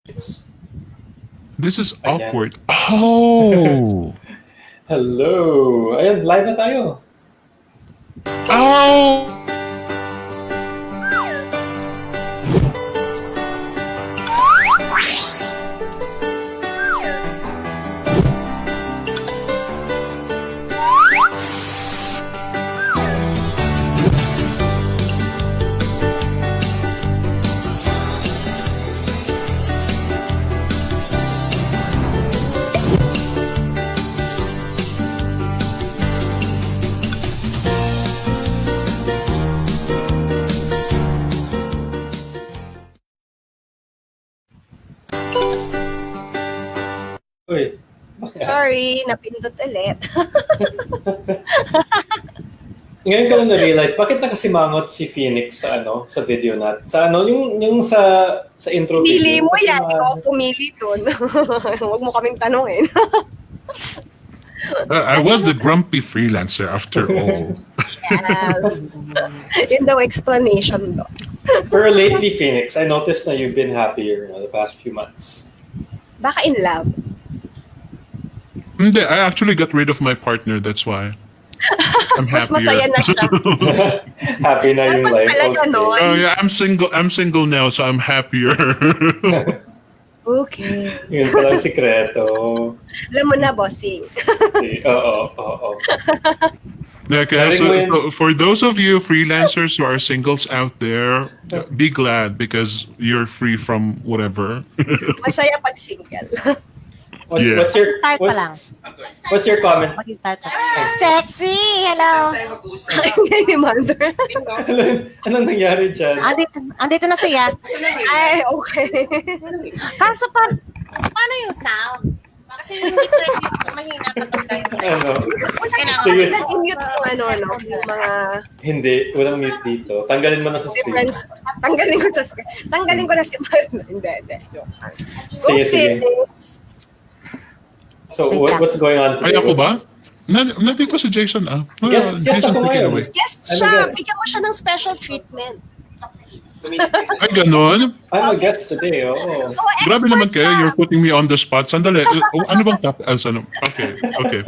It's This is Ayan. awkward. Oh! Hello! Ayan, live na tayo. Oh! Uy. Sorry, napindot ulit. Ngayon ko lang na-realize, bakit nakasimangot si Phoenix sa sa video sa yung sa intro Pili video. mo yan, ikaw pumili dun. Huwag mo kaming tanongin. I was the grumpy freelancer after all. Yes. Yun daw explanation do. Pero lately, Phoenix, I noticed that you've been happier the past few months. Baka in love. Hindi, I actually got rid of my partner, that's why. I'm Mas happier. masaya na siya. Happy na yung Dapat life. pala ganon. Oh yeah, I'm single now, so I'm happier. Okay. Yun pala ang sikreto. Alam mo na, bossing. Oo. Yeah, okay, so for those of you freelancers who are singles out there, be glad because you're free from whatever. Masaya pag single. Yeah. What's your comment? Sexy! Hello! Ay, mother. Anong nangyari dyan? Andito na si Yhaz. Ay, okay. Kaso paano yung sound? Kasi hindi ko rin yung mahina kapag kayo. Sige. I-mute yung mga Hindi, walang mute dito. Tanggalin mo na sa stream. difference. Tanggalin ko na si mother. Hindi. Joke. Sige. So, what's going on today? Ay, ako ba? Nandito si Jason, ah. Guest Jason, ako take it ngayon. away. Yes, siya. Bigyan mo siya ng special treatment. Ay, ganon? I'm a guest today, oo. Grabe naman kayo, you're putting me on the spot. Sandali, ano bang topic? Okay.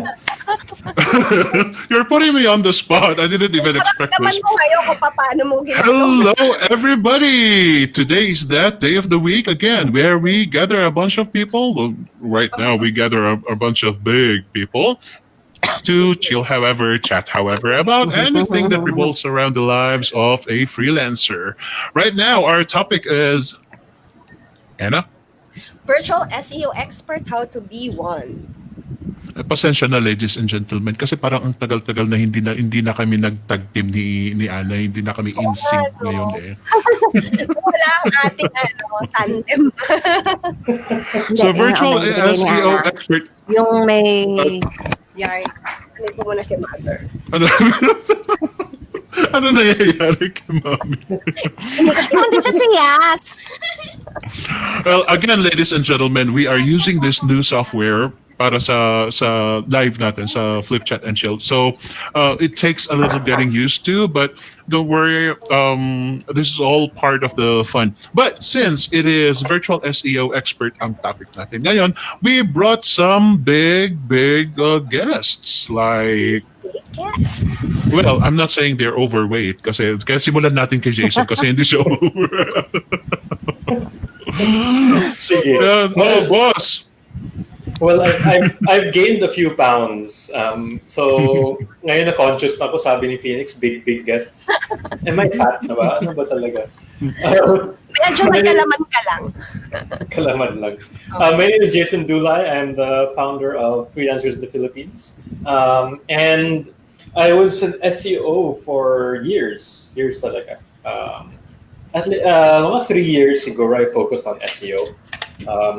You're putting me on the spot. I didn't even expect Naman this. mo ngayon kung paano mo ginagawa. Hello, everybody! Today is that day of the week again where we gather a bunch of people. Well, right now, we gather a bunch of big people to chill, chat, about anything that revolves around the lives of a freelancer. Right now, our topic is Anna. Virtual SEO expert, how to be one. Pasensya na, ladies and gentlemen, kasi parang ang tagal-tagal na hindi na kami nag-tag team ni Ana, hindi na kami in sync ngayon eh. Wala ang ating tandem. So virtual SEO expert. Yung may yard. Ano ko muna si mother. Ano nangyayari kay Mami? Andito si Yhaz. Well, again, ladies and gentlemen, we are using this new software para sa live natin sa Flip Chat and Chill. So it takes a little getting used to, but don't worry, this is all part of the fun. But since it is virtual SEO expert ang topic natin ngayon, we brought some big guests like Yes. well, I'm not saying they're overweight kasi simulan natin kay Jason kasi hindi siya over. Sige. Boss. Well, I've gained a few pounds. So, ngayon na-conscious na ako, sabi ni Phoenix, big guests. Am I fat na ba? Ano ba talaga? Medyo nagkalaman ka lang. Kalaman lang. My name is Jason Dulay. I'm the founder of Freelancers in the Philippines. And I was an SEO for years talaga. Mga 3 years siguro, I focused on SEO.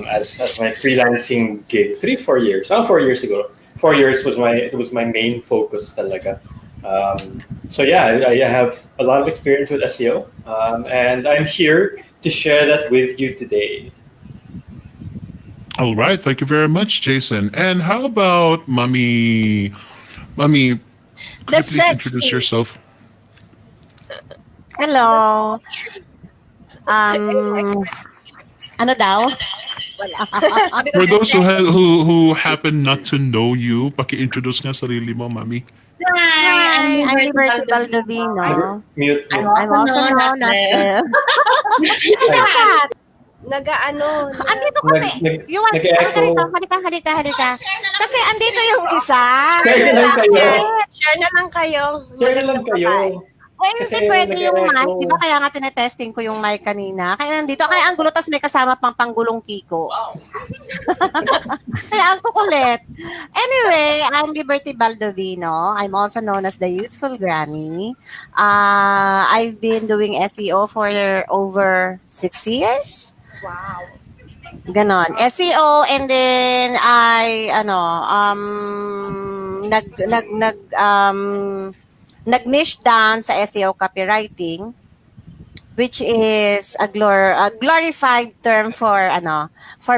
As my freelancing gig, 4 years. 4 years ago. 4 years was my main focus talaga. So yeah, I have a lot of experience with SEO, and I'm here to share that with you today. All right, thank you very much, Jason. And how about Mommy? Could That's you please introduce sexy. yourself? Hello. Ano daw? Wala. Sabi ko For those kasi, who happen not to know you, paki-introduce nga sarili mo, Mami. Hi, I'm I'm Liberty Baldovino. Baldovino. Mute. I'm also known as the... nag-ano, Andito kasi. You want... Nag-echo. Halika. Kasi andito yung isa. Share na lang kayo. share na lang kayo. Share na lang kayo. Well, hindi Kasi pwede yung mic. nag-echo. Di ba kaya nga tinetesting ko yung mic kanina? Kaya nandito. Kaya ang gulo, tas may kasama pang panggulong Kiko. Kaya ang kukulit. Anyway, I'm Liberty Baldovino. I'm also known as the Youthful Granny. I've been doing SEO for over 6 years. Wow. Ganon. SEO, and then nag-niche down sa SEO copywriting, which is a glorified term for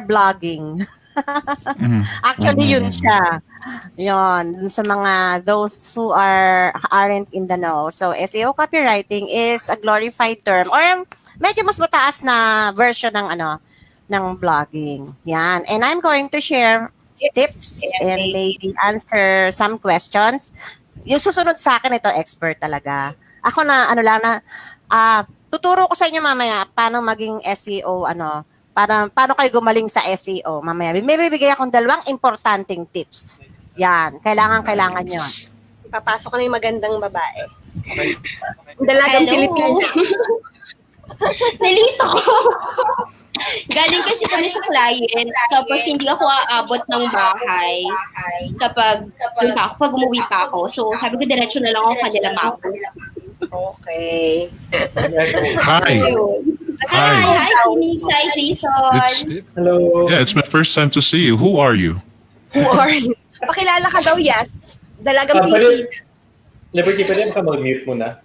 blogging. Actually, yun siya. Yun, dun sa mga those who aren't in the know. So, SEO copywriting is a glorified term or medyo mas mataas na version ng blogging. Yan. And I'm going to share tips and maybe answer some questions. Yung susunod sa akin, ito expert talaga. Ako tuturo ko sa inyo mamaya paano maging SEO, paano kayo gumaling sa SEO mamaya. May bibigay akong 2 importanteng tips. Yan, kailangan nyo. Papasok na yung magandang babae. Dalagang Pilipino. Nalito ko. Galing kasi kami sa client, tapos hindi ako aabot ng bahay kapag umuwi pa ako. So, sabi ko, diretso na lang ako kanila mako. Okay. Hi. Hi, Phoenix. Hi, Jason. Hello. Yeah, it's my first time to see you. Who are you? Who are you? Pakilala ka daw, Yhaz. Dalagang Pwede, Pilipino. Liberty, pwede ka mag-mute muna.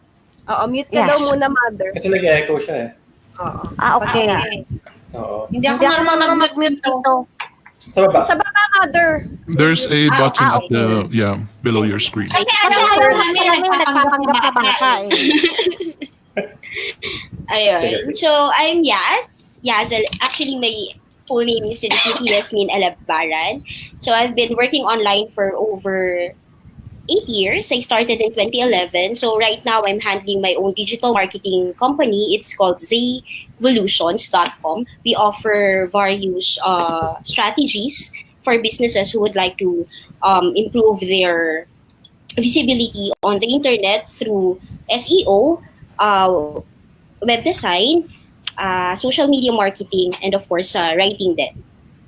Oo, mute ka daw muna, mother. Kasi nag-echo siya eh. Oo. Okay. Oo. Hindi ako Hindi ako marunong mag-mute dito. Sa baba. Sa baba, mother. There's a button at okay. below your screen. Kasi Kasi ayaw namin nagpapanggap na bangka eh. Ayun. So, I'm Yhaz. Yhaz, actually, my full name is Eleb. So, I've been working online for over 8 years. I started in 2011. So right now, I'm handling my own digital marketing company. It's called zevolutions.com. We offer various strategies for businesses who would like to improve their visibility on the internet through SEO, web design, social media marketing, and of course, writing din.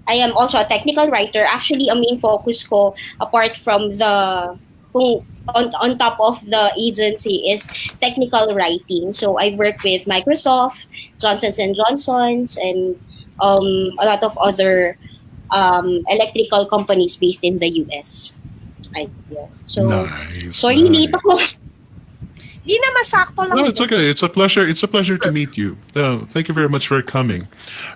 I am also a technical writer. Actually, a main focus ko, apart from on top of the agency, is technical writing. So I work with Microsoft, Johnson's & Johnson's, and a lot of other electrical companies based in the US. So, Nice. sorry, dito ko. Di na masakto lang. No, it's okay. It's a pleasure. It's a pleasure to meet you. Thank you very much for coming.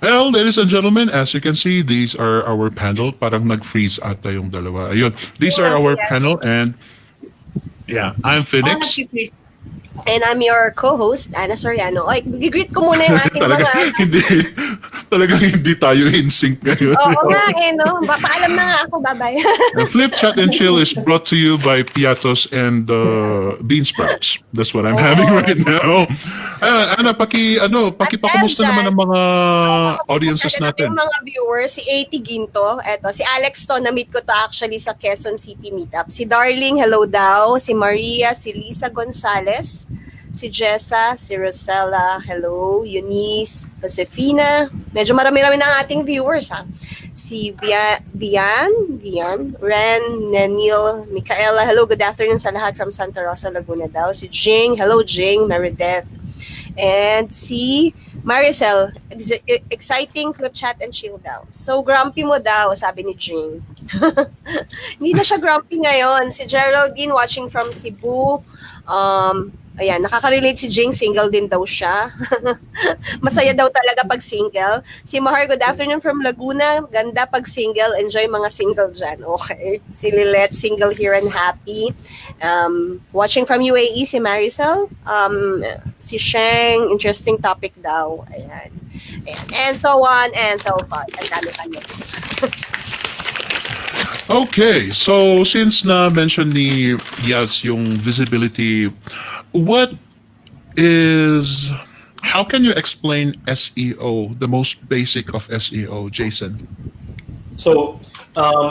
Well, ladies and gentlemen, as you can see, these are our panel. Parang nag-freeze ata yung dalawa. Ayun. These are our panel, and yeah, I'm Phoenix. And I'm your co-host, Ana Soriano. Oy, gigreet ko muna yung ating mga... Talagang hindi tayo in sync ngayon. Oo nga no? Paalam na nga ako, bye-bye. Flip Chat and Chill is brought to you by Piatos and Bean Sprouts. That's what I'm having right now. Ana, pakipakamusta naman ang mga audiences natin. Yung mga viewers, si A.T. Ginto, eto, si Alex to, na-meet ko to actually sa Quezon City Meetup. Si Darling, hello daw. Si Maria, si Lisa Gonzalez, si Jessa, si Rosella, hello, Eunice, Josefina, medyo marami-rami na ang ating viewers ha. Si Bian, Ren, Nenil, Micaela, hello, good afternoon sa lahat from Santa Rosa, Laguna daw. Si Jing, hello Jing, Meredith. And si Maricel, exciting Flip Chat and Chill daw. So grumpy mo daw, sabi ni Jing. Hindi na siya grumpy ngayon. Si Geraldine watching from Cebu. Ayan, nakaka-relate si Jing, single din daw siya. Masaya daw talaga pag single. Si Mahar, good afternoon from Laguna. Ganda pag single. Enjoy mga single dyan. Okay. Si Lilette, single here and happy. Watching from UAE, si Maricel. Si Sheng, interesting topic daw. Ayan. Ayan. And so on and so forth. Ang dami pa niya. Okay, so since na-mention ni Yhaz yung visibility, how can you explain SEO, the most basic of SEO, Jason? So,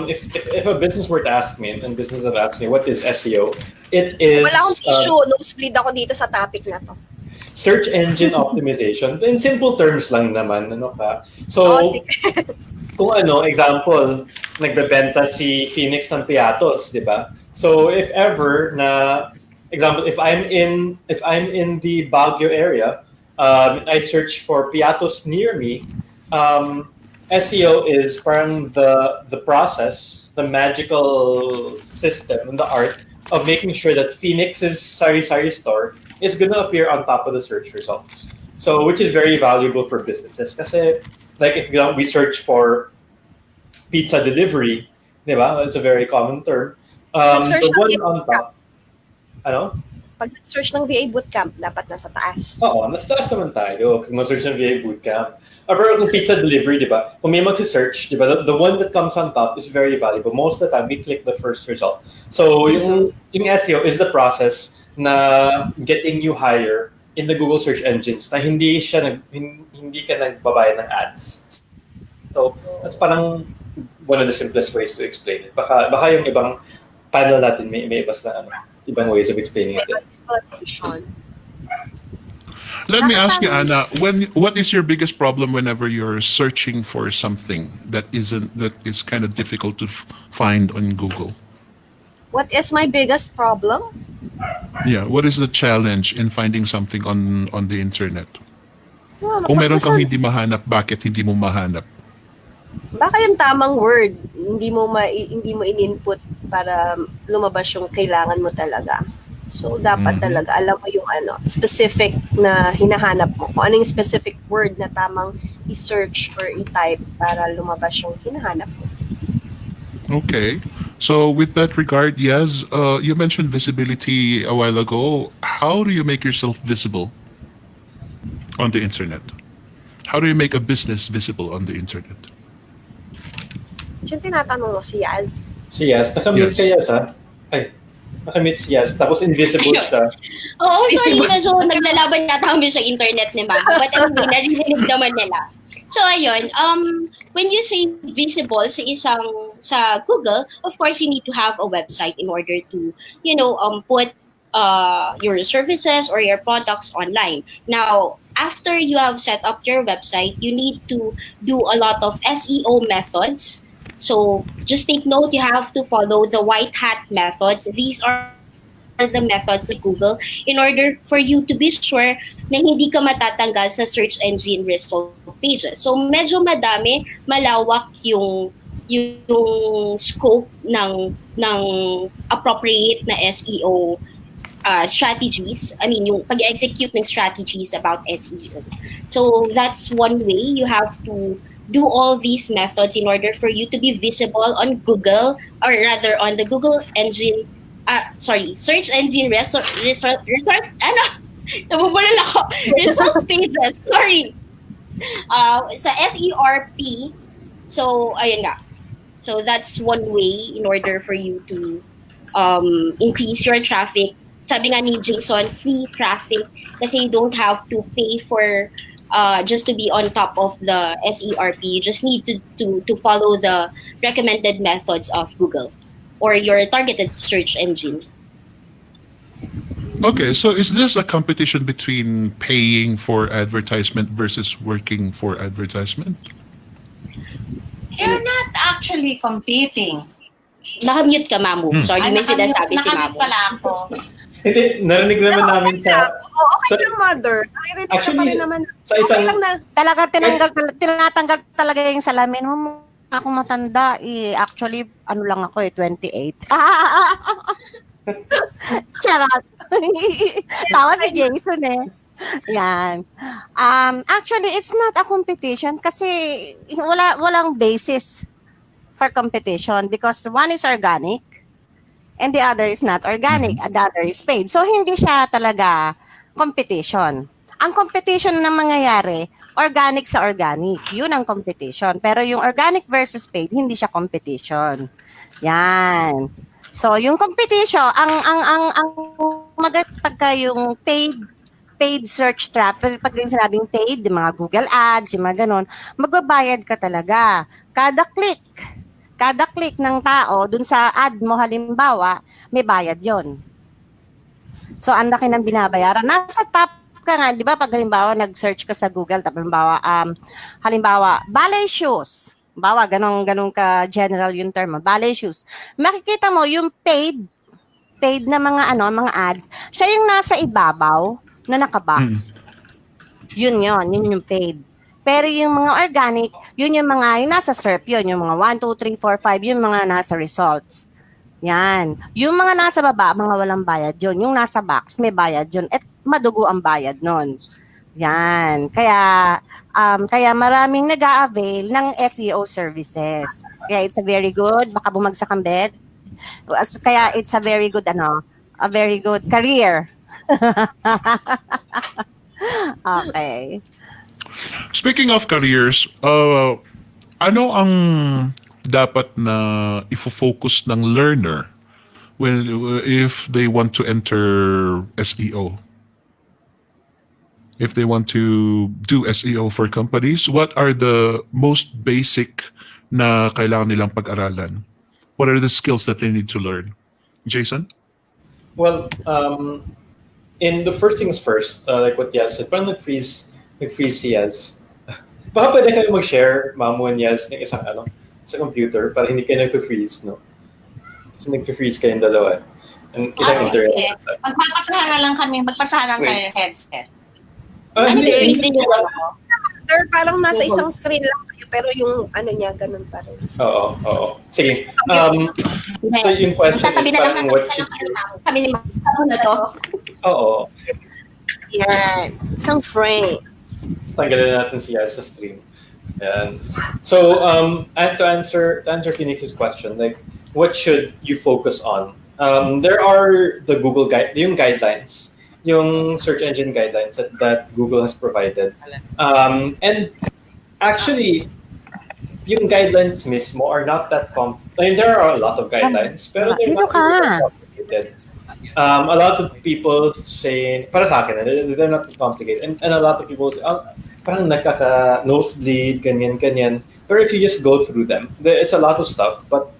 if a business were to ask me, and business have asked me, what is SEO? It is Wala akong tissue. Nosebleed ako dito sa topic na to. search engine optimization. In simple terms lang naman, ano ka. So, sige. kung example, nagbebenta si Phoenix ng piatos, di ba? So, if ever na, example, if I'm in the Baguio area, I search for piatos near me, SEO is parang the process, the magical system, and the art of making sure that Phoenix's sari-sari store is going to appear on top of the search results. So, which is very valuable for businesses. Kasi, like if we search for pizza delivery, di ba? It's a very common term. The one on top, Pag search ng VA Bootcamp, dapat nasa taas. Oo, nasa taas naman tayo. Kung mag-search ng VA Bootcamp. Pero kung pizza delivery, di ba? Kung may mag-search, di ba? The one that comes on top is very valuable. Most of the time, we click the first result. So, yung SEO is the process na getting you higher in the Google search engines na hindi ka nagbabayad ng ads. So, that's parang one of the simplest ways to explain it. Baka yung ibang panel natin may ibas na ibang ways of explaining it. Let me ask you, Anna, what is your biggest problem whenever you're searching for something that is kind of difficult to find on Google? What is my biggest problem? Yeah, what is the challenge in finding something on the internet? Kung meron kang hindi mahanap, bakit hindi mo mahanap? Baka yung tamang word, hindi mo in-input para lumabas yung kailangan mo talaga. So, dapat talaga alam mo yung specific na hinahanap mo. Kung ano yung specific word na tamang i-search or i-type para lumabas yung hinahanap mo. Okay. So, with that regard, Yhaz, you mentioned visibility a while ago. How do you make yourself visible on the internet? How do you make a business visible on the internet? Yung tinatanong mo si Yhaz. Si Yhaz, nakamute ka Yhaz, ha? Ay, nakamute si Yhaz. Tapos invisible siya. Oo, sorry, medyo naglalaban yata kami sa internet ni Ma'am. But anyway, narinig naman nila. So ayun, when you say visible sa Google, of course you need to have a website in order to, put your services or your products online. Now, after you have set up your website, you need to do a lot of SEO methods. So just take note, you have to follow the white hat methods. These are the methods of Google in order for you to be sure na hindi ka matatanggal sa search engine result pages. So medyo madami, malawak yung scope ng appropriate na SEO strategies. I mean, yung pag-execute ng strategies about SEO. So that's one way. You have to do all these methods in order for you to be visible on Google, or rather on the Google engine search engine result pages, sorry. Sa SERP, so ayun nga. So that's one way in order for you to increase your traffic. Sabi nga ni Jason, free traffic kasi you don't have to pay for just to be on top of the SERP. You just need to follow the recommended methods of Google or your targeted search engine. Okay, so is this a competition between paying for advertisement versus working for advertisement? They're not actually competing. Nakamute ka, Mamu. Sorry, may sinasabi si Nakamute Mamu. pala ako. Hindi, narinig naman namin sa... Okay lang, Mother. Naririnig ka pa rin naman. Sa isang... Okay lang na. Talaga tinatanggal talaga yung salamin mo. Ako matanda actually lang ako 28. Charot. Tawa si Jason Yan. Actually it's not a competition kasi walang basis for competition because one is organic and the other is not organic, the other is paid. So hindi siya talaga competition. Ang competition na mangyayari organic sa organic. Yun ang competition. Pero yung organic versus paid, hindi siya competition. Yan. So, yung competition, ang pagka yung paid search traffic, pag yung sinabing paid, yung mga Google Ads, yung mga ganun, magbabayad ka talaga. Kada click ng tao, dun sa ad mo halimbawa, may bayad yon. So, ang laki ng binabayaran. Nasa top ka nga, di ba, pag halimbawa nag-search ka sa Google, halimbawa, ballet shoes. Ganong ka general yung term, ballet shoes. Makikita mo yung paid na mga ads, siya yung nasa ibabaw na nakabox. Yun yung paid. Pero yung mga organic, yun yung nasa SERP yun, yung mga 1, 2, 3, 4, 5, yung mga nasa results. Yan. Yung mga nasa baba, mga walang bayad yun. Yung nasa box, may bayad yun. At madugo ang bayad nun. Yan. Kaya maraming nag-a-avail ng SEO services. Kaya it's a very good, baka bumagsak ang bed. Kaya it's a very good, a very good career. Okay. Speaking of careers, ano ang dapat na ifo-focus ng learner if they want to enter SEO? If they want to do SEO for companies, what are the most basic na kailangan nilang pag-aralan? What are the skills that they need to learn? Jason? Well, in the first things first, like what Yhaz said, parang nag-freeze si Yhaz. Baka pwede kayo mag-share, Mamu and Yhaz, ng isang sa computer para hindi kayo nag-freeze, no? Kasi nag-freeze kayong dalawa. Ang isang internet. Okay. Magpapasahan na lang kami, magpasahan lang kayo headset. Hindi. Freeze din yung Sir, parang nasa isang screen lang kayo, pero yung niya, ganun pa rin. Oo. Sige. So yung question Tatabi is na lang parang what should you... kami ni Mamu na to. Oo. Yan. Isang frame. Tanggalin natin si Yhaz sa stream. Yan. So, and to answer Phoenix's question, like, what should you focus on? There are the Google yung guidelines, yung search engine guidelines that Google has provided. And actually, yung guidelines mismo are not that I mean, there are a lot of guidelines, pero they're not really that complicated. A lot of people say, para sa akin, they're not complicated. And a lot of people say, parang nakaka-nosebleed, ganyan. But if you just go through them, it's a lot of stuff. But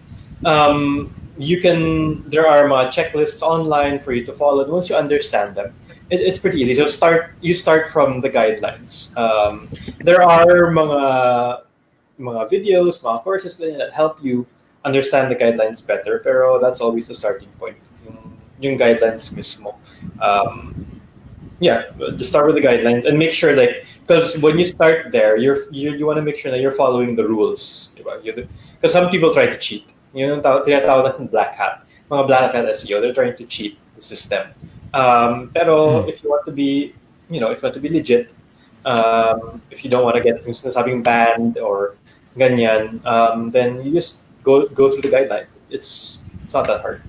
there are mga checklists online for you to follow. And once you understand them, it's pretty easy. So you start from the guidelines. There are mga videos, mga courses that help you understand the guidelines better. Pero that's always the starting point. Yung guidelines mismo. Just start with the guidelines and make sure, like, because when you start there, you want to make sure that you're following the rules. Because some people try to cheat. Yung tinatawag natin black hat. Mga black hat SEO, they're trying to cheat the system. Pero if you want to be, legit, if you don't want to get sabing banned or ganyan, then you just go through the guidelines. It's not that hard.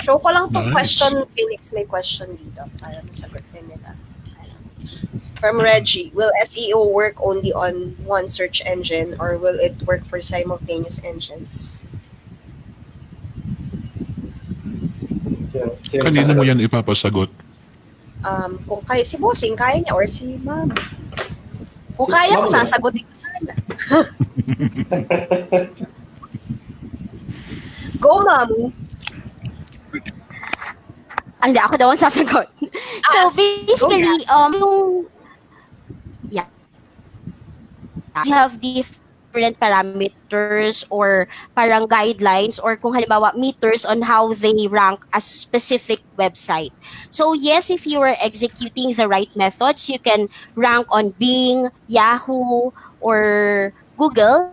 Show ko lang tong Nice. question, Phoenix, may question dito para masagot din nila. From Reggie, will SEO work only on one search engine or will it work for simultaneous engines? Kanina mo yan ipapasagot. Kung kayo, si Bossing, kaya niya or si Ma'am. Kung kaya ko, sasagutin ko sana. Go, Ma'am. Hindi, ako daw ang sasagot. So, basically, you have different parameters or parang guidelines or kung halimbawa meters on how they rank a specific website. So, yes, if you are executing the right methods, you can rank on Bing, Yahoo, or Google.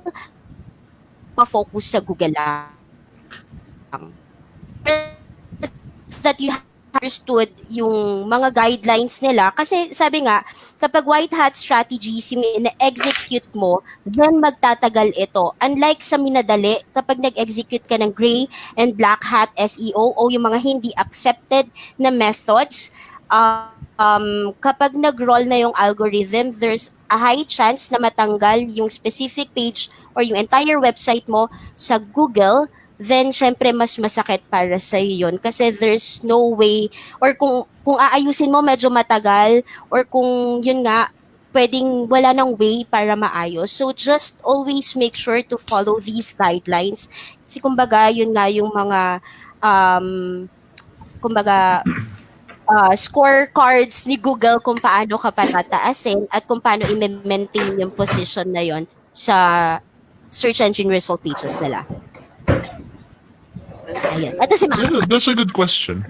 Pa-focus sa Google lang. That you understood yung mga guidelines nila kasi sabi nga kapag white hat strategies yung ina-execute mo then magtatagal ito, unlike sa minadali kapag nag-execute ka ng gray and black hat SEO o yung mga hindi accepted na methods, kapag nag-roll na yung algorithm, there's a high chance na matanggal yung specific page or yung entire website mo sa Google, then syempre mas masakit para sa yun kasi there's no way, or kung aayusin mo medyo matagal, or kung yun nga pwedeng wala nang way para maayos. So just always make sure to follow these guidelines. Kasi kumbaga yun nga yung mga um, kumbaga scorecards ni Google kung paano ka patataasin at kung paano i-maintain yung position na yon sa search engine result pages nila. Ayun. Ito si Ma'am. Yeah, that's a good question.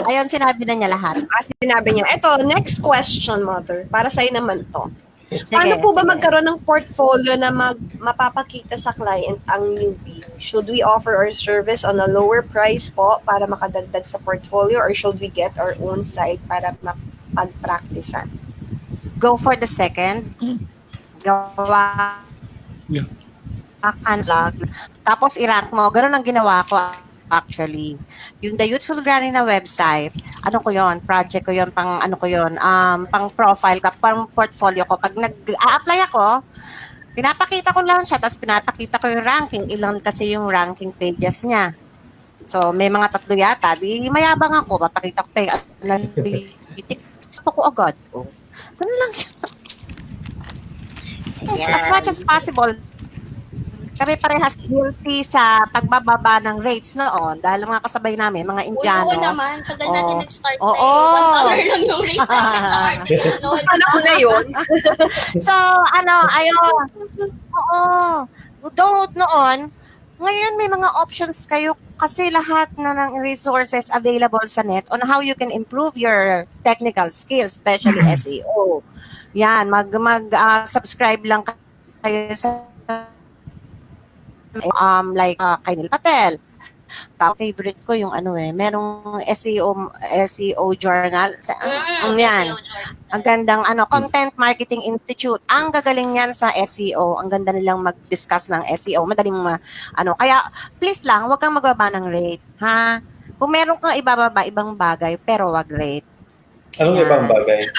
Ayun, sinabi na niya lahat. Sinabi niya. Ito, next question, Mother. Para sa'yo naman to. Sige, Paano po ba sige. magkaroon ng portfolio na mapapakita sa client ang newbie? Should we offer our service on a lower price po para makadagdag sa portfolio, or should we get our own site para mapag-practicean? Go for the second. Gawa Yeah. ang vlog. Tapos i-rank mo. Ganun ang ginawa ko actually. Yung The Youthful Granny na website, ano ko yon, project ko yon, pang ano ko yon, pang profile ka, pang portfolio ko. Pag nag-a-apply ako, pinapakita ko lang siya, tapos pinapakita ko yung ranking. Ilang kasi yung ranking pages niya. So, may mga 3 yata. Di mayabang ako. Papakita ko pa yung analytics ko agad. Oh. Ganun lang yun. As much as possible, kami parehas guilty sa pagbababa ng rates noon dahil mga kasabay namin, mga Indiano. Oo naman, tagal natin nag-start na Oo. $1 lang yung rate natin sa article noon. Ano ko na yun? So, ayun. Oo. Don't noon. Ngayon may mga options kayo kasi lahat na ng resources available sa net on how you can improve your technical skills, especially SEO. Yan, subscribe lang kayo sa kay Neil Patel. Favorite ko yung merong SEO journal. Yan. Ang gandang Content Marketing Institute. Ang gagaling yan sa SEO. Ang ganda nilang mag-discuss ng SEO. Madaling kaya please lang, huwag kang magbaba ng rate, ha? Kung meron kang ibababa ibang bagay, pero wag rate. Anong Yan. ibang bagay?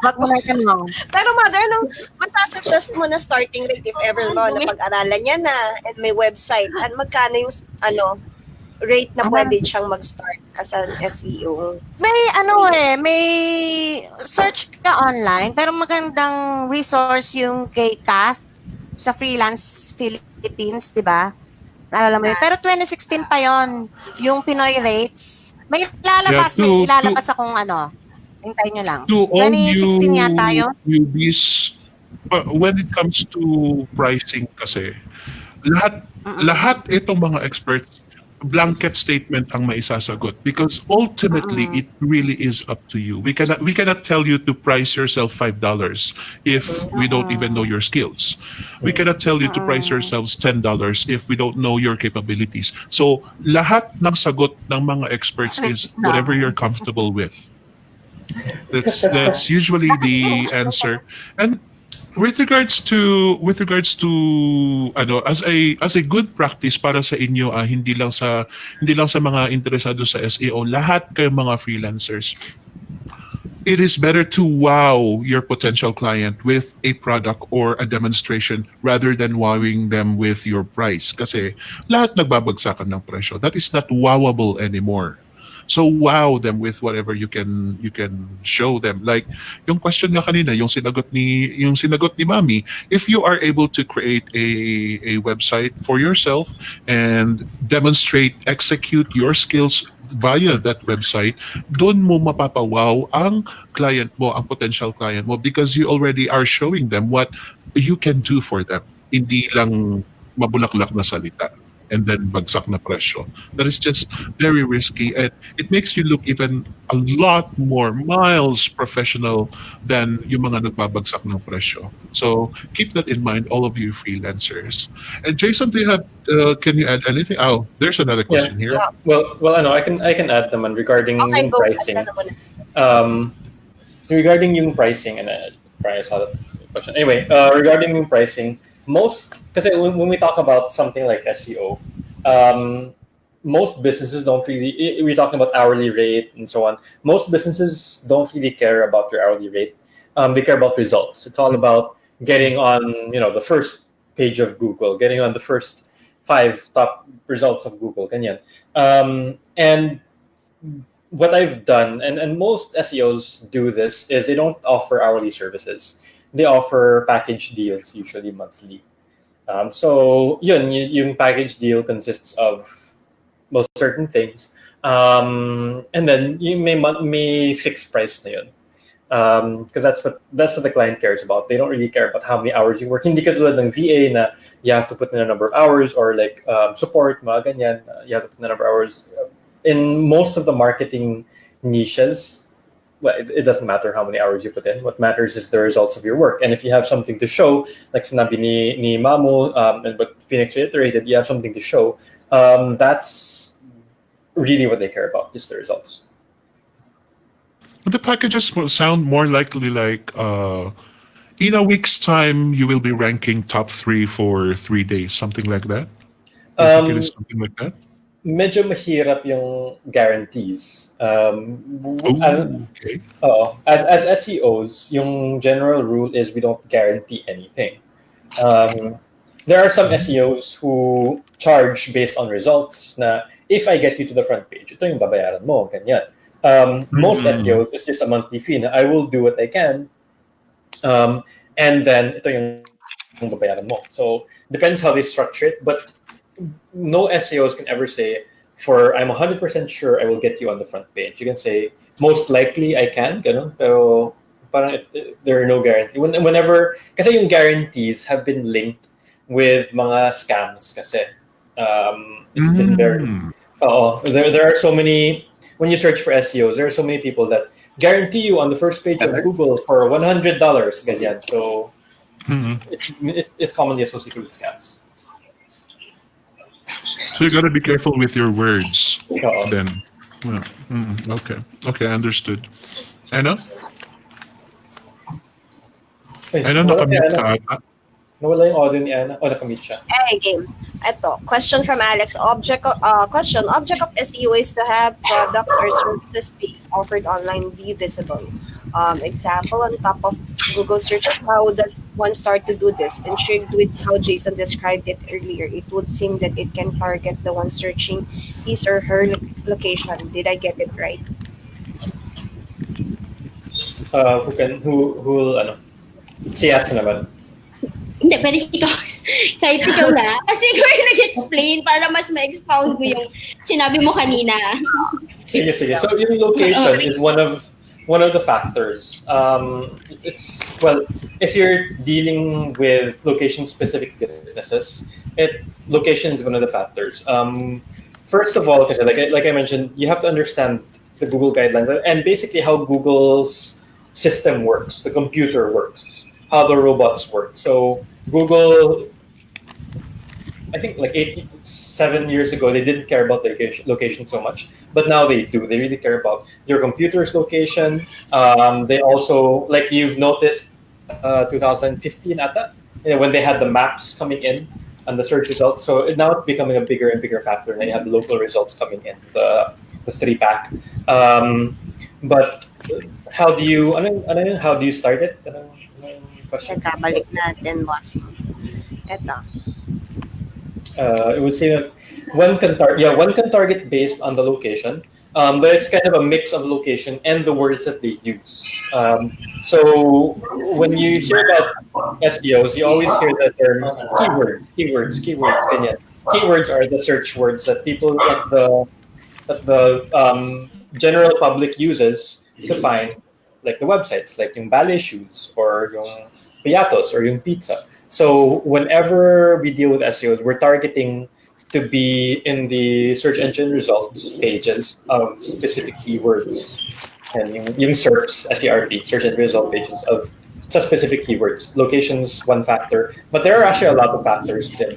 Wag mo na tanong. Pero Mother, masasuggest mo na starting rate if ever mo na pag-aralan niya na and may website, at magkano yung rate na pwede siyang mag-start as an SEO? May may search ka online, pero magandang resource yung kay Kath sa Freelance Philippines, di ba? Naalala mo yun? Pero 2016 pa yon yung Pinoy rates. May ilalabas akong hintayin nyo lang. To all 2016 yata yun. newbies, when it comes to pricing kasi, lahat itong mga experts, blanket statement ang maisasagot because ultimately it really is up to you. We cannot tell you to price yourself $5 if we don't even know your skills. We cannot tell you to price yourselves $10 if we don't know your capabilities. So lahat ng sagot ng mga experts is whatever you're comfortable with. That's usually the answer. And with regards to as a good practice para sa inyo, hindi lang sa mga interesado sa SEO, lahat kayong mga freelancers, it is better to wow your potential client with a product or a demonstration rather than wowing them with your price, kasi lahat nagbabagsakan ng presyo. That is not wowable anymore. So wow them with whatever you can show them. Like yung question nga kanina, yung sinagot ni Mami, if you are able to create a website for yourself and execute your skills via that website, doon mo mapapawaw ang client mo, ang potential client mo, because you already are showing them what you can do for them. Hindi lang mabulaklak na salita and then bagsak na presyo. That is just very risky, and it makes you look even a lot more miles professional than yung mga nagbabagsak ng presyo. So keep that in mind, all of you freelancers. And Jason, do you have can you add anything? Oh, there's another question here. Well, I can add naman regarding yung go. pricing. Regarding yung pricing, and I saw that question. Anyway, regarding yung pricing, kasi when we talk about something like SEO, most businesses don't really. We're talking about hourly rate and so on. Most businesses don't really care about your hourly rate. They care about results. It's all about getting on, the first page of Google, getting on the first 5 top results of Google. Ganyan. And what I've done, and most SEOs do this, is they don't offer hourly services. They offer package deals, usually monthly. So yung package deal consists of most certain things, and then you may fixed price na yun. Because that's what the client cares about. They don't really care about how many hours you work. Hindi katulad ng VA na you have to put in a number of hours, or like support, mga ganyan, you have to put in a number of hours. In most of the marketing niches, well, it doesn't matter how many hours you put in. What matters is the results of your work. And if you have something to show, like sinabi ni Mamu, and what Phoenix reiterated, you have something to show. That's really what they care about, just the results. The packages will sound more likely like in a week's time you will be ranking top 3 for 3 days, something like that. I think it is something like that. Medyo mahirap yung guarantees. Okay. As SEOs, yung general rule is we don't guarantee anything. There are some SEOs who charge based on results. Na if I get you to the front page, ito yung babayaran mo, ganyan. Most SEOs, it's just a monthly fee. Na I will do what I can, and then ito yung babayaran mo. So depends how they structure it, but no SEOs can ever say, I'm 100% sure I will get you on the front page. You can say, most likely I can, ganun, pero parang there are no guarantees. Whenever, kasi yung guarantees have been linked with mga scams kasi. It's been very, there are so many, when you search for SEOs, there are so many people that guarantee you on the first page of Google for $100, ganyan. So it's commonly associated with scams. So you got to be careful with your words then. Okay, understood. Anna? Anna, nakamute ka ata. Nawala yung audio ni Anna. Nakamute siya. Hey, game. Ito, question from Alex. Object of SEO is to have products or services being offered online be visible. Example, on top of Google searches, how does one start to do this? Intrigued with how Jason described it earlier, it would seem that it can target the one searching his or her location. Did I get it right? Who will, si Yhaz naman. Hindi, pwede kahit ikaw na. Kasi ikaw yung nag-explain para mas ma-expound mo yung sinabi mo kanina. Sige. So yung location is one of the factors. If you're dealing with location-specific businesses, location is one of the factors. First of all, because like I mentioned, you have to understand the Google guidelines and basically how Google's system works, the computer works, how the robots work. So Google, I think like 7 years ago, they didn't care about location so much, but now they do. They really care about your computer's location. They also, like you've noticed, 2015 ata, when they had the maps coming in and the search results. So now it's becoming a bigger and bigger factor. Now you have local results coming in, the 3-pack. But how do you start it? Question. Balik natin, boss. Ito. It would say that one can target based on the location, but it's kind of a mix of location and the words that they use. So when you hear about SEOs, you always hear the term keywords. Ganyan. Keywords are the search words that the general public uses to find, like the websites, like yung ballet shoes or yung piatos or yung pizza. So whenever we deal with SEOs, we're targeting to be in the search engine results pages of specific keywords. And yung SERPs, SERP, search engine result pages of specific keywords. Location's one factor, but there are actually a lot of factors then.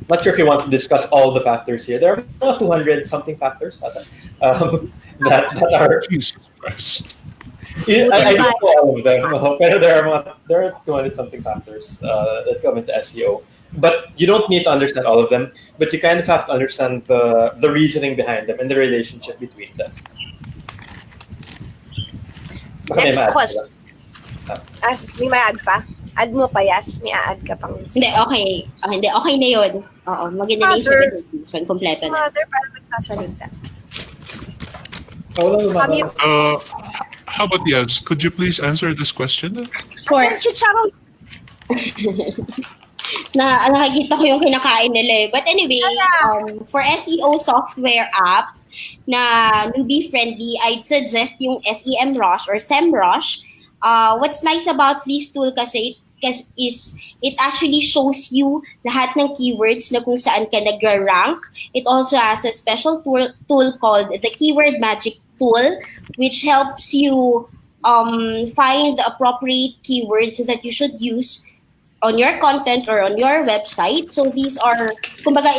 Not sure if you want to discuss all the factors here. There are about 200 something factors that are. Jesus Christ. I don't know all of them, pero there are 200 something factors that come into SEO. But you don't need to understand all of them, but you kind of have to understand the reasoning behind them and the relationship between them. Baka may Next ma-add question. May ma-add pa? Add mo pa, Yas? May add ka pang... Hindi, okay. Hindi, okay na yun. Oo, maganda na yung sabihin. Kompleto na. Mother, para magsasalita. Kami, How about Yhaz? Could you please answer this question? Sure. Chicharon. Nakikita ko yung kinakain nila eh. But anyway, for SEO software app na newbie friendly, I'd suggest yung SEMrush or SEMrush. What's nice about this tool kasi is it actually shows you lahat ng keywords na kung saan ka nag-rank. It also has a special tool called the Keyword Magic Tool, which helps you find the appropriate keywords that you should use on your content or on your website. So these are, kumbaga,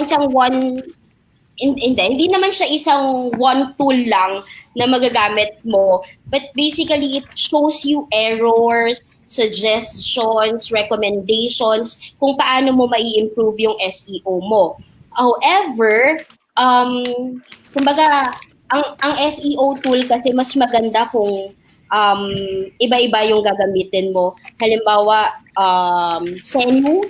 hindi naman siya isang one tool lang na magagamit mo. But basically, it shows you errors, suggestions, recommendations, kung paano mo mai-improve yung SEO mo. However, kumbaga, ang SEO tool kasi mas maganda kung iba-iba yung gagamitin mo. Halimbawa, SEMU,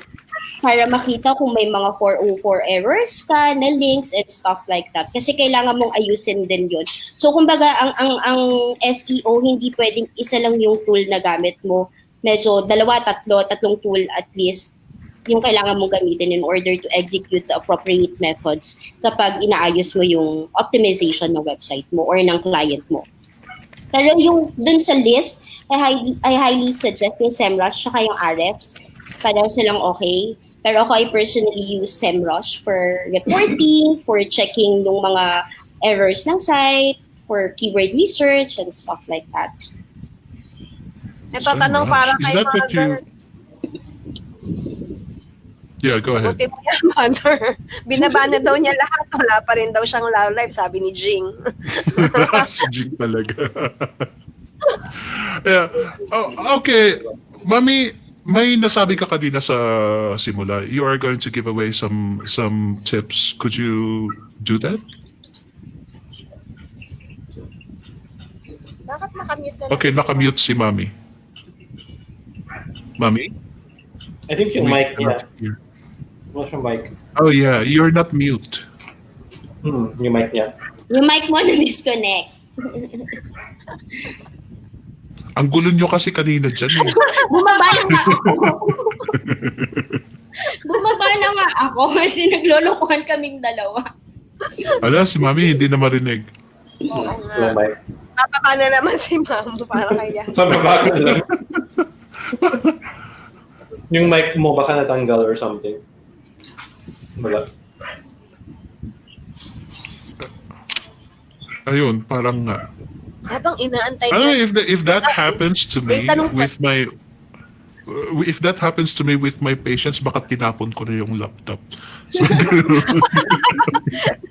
para makita kung may mga 404 errors ka na links and stuff like that. Kasi kailangan mong ayusin din yun. So, kumbaga, ang SEO, hindi pwedeng isa lang yung tool na gamit mo. Medyo tatlong tool at least yung kailangan mong gamitin in order to execute the appropriate methods kapag inaayos mo yung optimization ng website mo or ng client mo. Pero yung dun sa list, I highly suggest yung SEMrush saka yung Ahrefs. Para silang okay. Pero ako, I personally use SEMrush for reporting, for checking yung mga errors ng site, for keyword research and stuff like that. Ito, tanong para Is kay that what Mother. Yeah, go ahead. Okay, Mother. Binabana daw niya lahat. Wala pa rin daw siyang love life, sabi ni Jing. Si Jing talaga. Yeah. Oh, okay. Mami, may nasabi ka kanina sa simula. You are going to give away some tips. Could you do that? Bakit makamute na Okay, nakamute si Mami. Mami? I think yung mic niya. Here. What's yung mic? Oh yeah, you're not mute. Yung mic niya. Yung mic mo na-disconnect. Ang gulo nyo kasi kanina dyan eh. Bumaba na nga ako. Bumaba na nga ako kasi naglolokohan kaming dalawa. Ala, si Mami hindi na marinig. Oo Yung nga. mic. Papaba na naman si Ma'am para kaya. Sa baba ka lang. Yung mic mo baka natanggal or something. Wala. Ayun, parang nga. Habang inaantay Ano, niya. if that happens to me May tanong pa. with my patients, baka tinapon ko na yung laptop. So,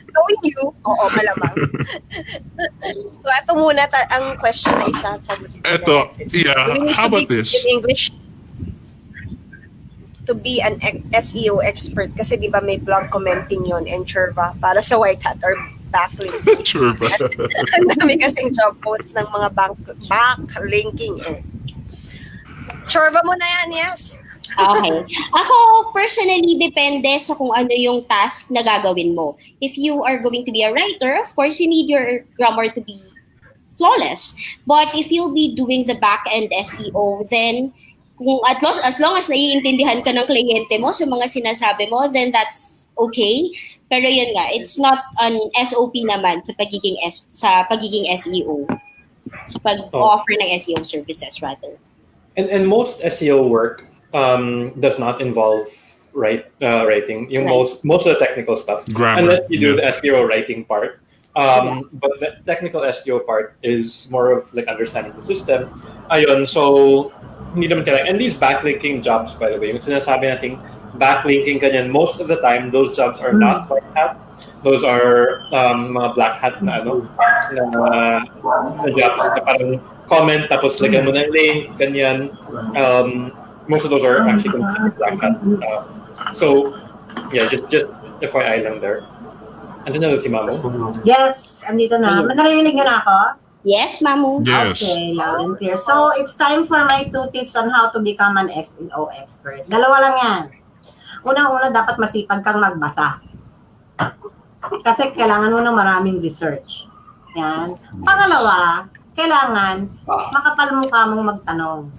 Knowing you, oo, malamang. So, ito muna ang question na isa. Sagutin ko Eto, na. yeah, Do we need how to be about this? in English to be an SEO expert? Kasi di ba may blog commenting yon and Churva para sa White Hat or backlink. Sure ba? Ang dami kasing job post ng mga backlinking eh. Churva mo na yan, yes. Okay. Ako, personally, depende sa kung ano yung task na gagawin mo. If you are going to be a writer, of course, you need your grammar to be flawless. But if you'll be doing the back-end SEO, then kung as long as naiintindihan ka ng kliyente mo sa mga sinasabi mo, then that's okay. Pero yun nga, it's not an SOP naman sa pagiging SEO. Sa pag-offer ng SEO services rather. And most SEO work does not involve writing. Yung Right. most of the technical stuff, Grammar, unless you do yeah. the SEO writing part. But the technical SEO part is more of like understanding the system. Ayun, so hindi naman kailangan. And these backlinking jobs, by the way, yung sinasabi nating backlinking kanyan, most of the time those jobs are not white hat. Those are mga black hat na na jobs na parang comment, tapos lagyan mo ng link, ganyan. Most of those are actually considered black hat. So, yeah, just FYI lang there. Andun na si Mamo? Yes, andito na. Narinig niyo na ako? Yes, Mamu. Yes. Okay, loud and clear. So, it's time for my 2 tips on how to become an SEO expert. Dalawa lang yan. Unang-una, dapat masipag kang magbasa. Kasi kailangan mo ng maraming research. Yan. Pangalawa, kailangan makapal mukha mong magtanong.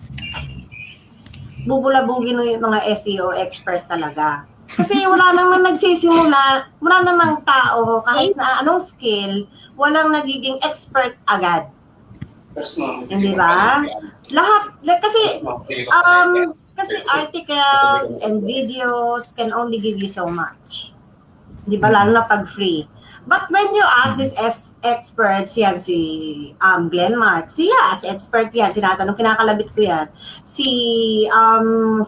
Bubulabugin mo yung mga SEO expert talaga. Kasi wala namang nagsisimula, wala namang tao, kahit na anong skill, walang nagiging expert agad. Hindi ba? Lahat, kasi articles and videos can only give you so much. Di ba? Lalo na pag free. But when you ask this experts, yan si Glenn Mark, si Yhaz, expert yan, tinatanong, kinakalabit ko yan. Si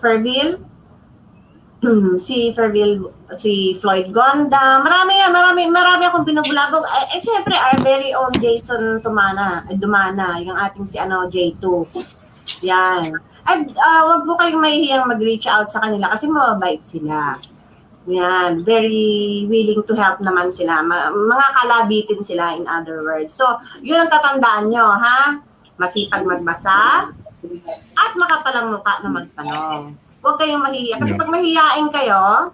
Ferville, si Floyd Gonda, marami akong binubulabog. Siyempre, our very own Jason Dumana, yung ating si J2. Yan. At wag mo kayong mahihiyang mag-reach out sa kanila kasi mababait sila. Yan, very willing to help naman sila. Mga kalabitin sila, in other words. So, yun ang tatandaan nyo, ha? Masipag magbasa at makapalang mukha na magtanong. Huwag kayong mahihiya. Kasi pag mahihiyain kayo,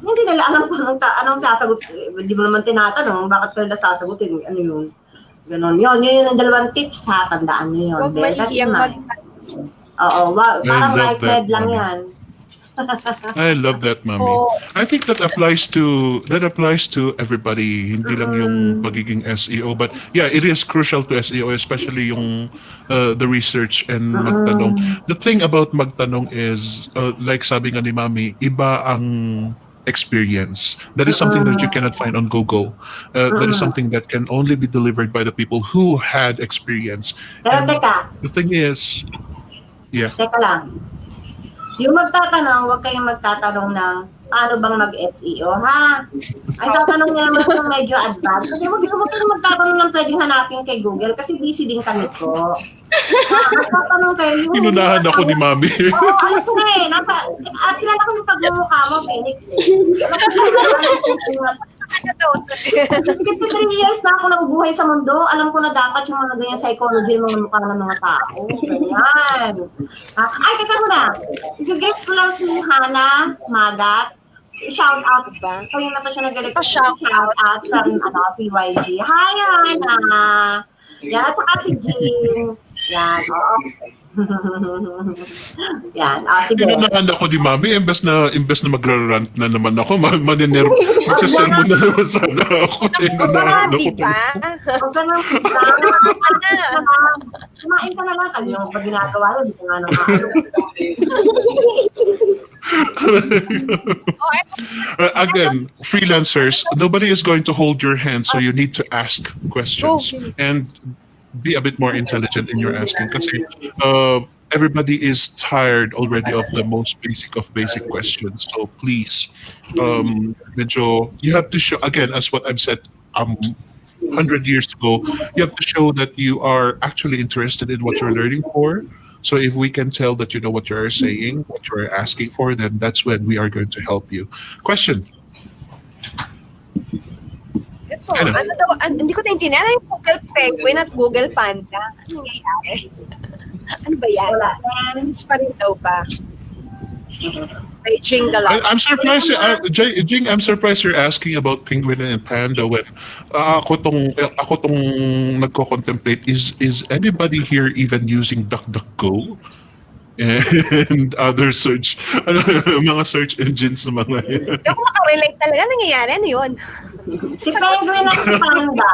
hindi nila alam kung anong sasagot. Hindi mo naman tinatanong, bakit ka nila sasagutin? Ano yun? Ganon. Yun ang dalawang tips, ha? Tandaan nyo yun. Huwag mahihiyang Oo, parang right head lang yan. I love that, Mami. I think that applies to everybody, hindi lang yung pagiging SEO, but yeah, it is crucial to SEO, especially yung the research and magtanong. The thing about magtanong is, like sabi nga ni Mami, iba ang experience. That is something that you cannot find on Google. That is something that can only be delivered by the people who had experience. Pero And teka. the thing is, yeah. Teka lang. Yung magtatanong, huwag kayong magtatanong ng paano bang mag-SEO, ha? Ay, tatanong niya naman kung medyo advanced. Kasi huwag kayong magtatanong ng pwedeng hanapin kay Google kasi busy din kami po. Magtatanong kayo. Inunahan ako ni Mami. Oo, alam ko na eh. Kilala ko yung pagmumukha mo, Phoenix eh. 53 years na ako nabubuhay sa mundo. Alam ko na dapat yung mga ganyan psychology ng mga mukha ng mga tao. Ganyan. Ay, teka mo na. I-guess ko lang si Hana Magat. Shout out ba? So, yun na pa siya nagalit. Shout out from PYG. Hi, Hana. Yan, at saka si Jim. Yan, oo. Yan, sige. Inunahan ako ni Mami, imbes na magra-rant na naman ako, magsasermon na naman sana ako. Inunahan ako. Diba? Huwag ka nang kumain ka na lang. Kanya mo pa ginagawa yun. Hindi ka nga naman. Again, freelancers, nobody is going to hold your hand, so you need to ask questions and be a bit more intelligent in your asking. Kasi everybody is tired already of the most basic of basic questions. So please, you have to show, again, as what I've said 100 years ago, you have to show that you are actually interested in what you're learning for. So if we can tell that you know what you're saying, what you're asking for, then that's when we are going to help you. Question. Ito, hindi ko naintindihan. Ano yung Google Penguin at Google Panda? Ano nangyayari? Ano ba yan? It's pa rin daw pa. May Jing the lot. I'm surprised, Jing, I'm surprised you're asking about penguin and panda when ako tong nagko-contemplate, is anybody here even using DuckDuckGo? And other mga search engines na mga yan. Hindi ako makarelate talaga. Nangyayari? Ano yun? Si Penguin at si Panda,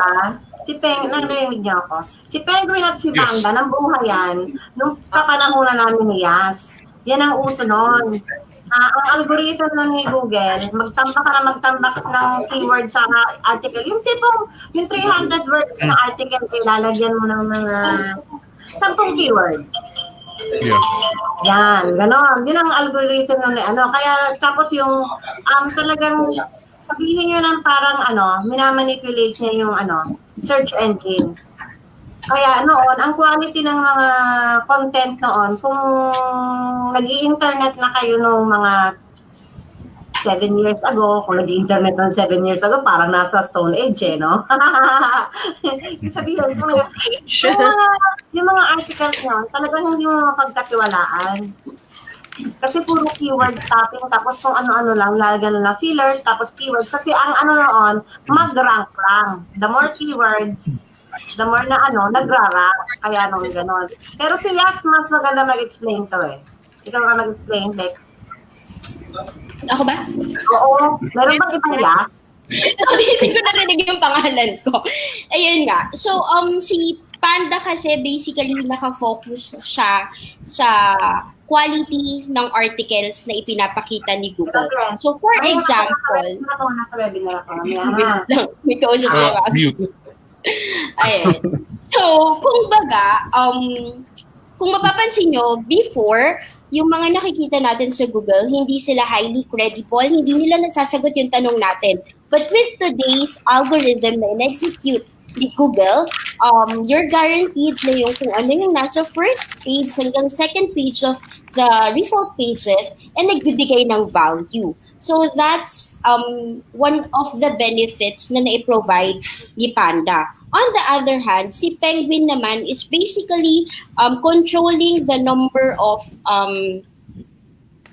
narinig niyo ako. Si Penguin at si Panda, nang buhayan, nung kapanahunan namin ni Yhaz. Yan ang uso nun. Ang algorithm nun ni Google, magtambak ng keyword sa article. Yung tipong, yung 300 words na article, ilalagyan mo ng mga 10 keyword. Yeah. Yan, gano'n. Yun ang algorithm nun. Kaya, tapos yung, talagang, sabihin nyo ng parang, minamanipulate niya yung, search engine. Kaya noon, ang quality ng mga content noon, kung nag-i-internet na kayo nung mga 7 years ago, kung nag-internet ng 7 years ago, parang nasa Stone Age, no? Sabihin, yung mga articles noon, talagang hindi mo mapagkatiwalaan. Kasi puro keywords tapping, tapos kung ano-ano lang, lalagyan na fillers, tapos keywords. Kasi ang ano noon, mag-rank lang. The more keywords, the more na nagra-rank. Kaya nung gano'n. Pero si Yhaz, mas maganda mag-explain to eh. Ikaw ka mag-explain, Lex. Ako ba? Oo. Meron bang ibang Yhaz? Sorry, hindi ko narinig yung pangalan ko. Ayun nga. So, si Panda kasi basically nakafocus siya sa quality ng articles na ipinapakita ni Google. So, for example... Nasa webinar ako. May kausap ko. Mute. Ayan. So, kung mapapansin nyo, before, yung mga nakikita natin sa Google, hindi sila highly credible, hindi nila nasasagot yung tanong natin. But with today's algorithm na in-execute ni Google, you're guaranteed na yung kung ano yung nasa first page hanggang second page of the result pages and nagbibigay ng value. So that's one of the benefits na na-provide ni Panda. On the other hand, si Penguin naman is basically controlling the number of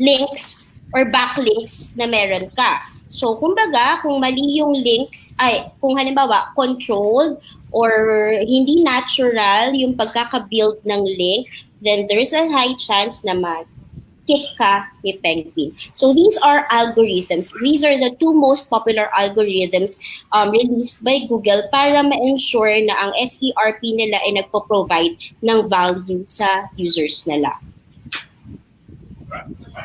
links or backlinks na meron ka. So, kumbaga, kung mali yung links, kung halimbawa, controlled or hindi natural yung pagkaka-build ng link, then there's a high chance na kick ka ni Penguin. So these are algorithms. These are the two most popular algorithms released by Google para ma-ensure na ang SERP nila ay nagpo-provide ng value sa users nila.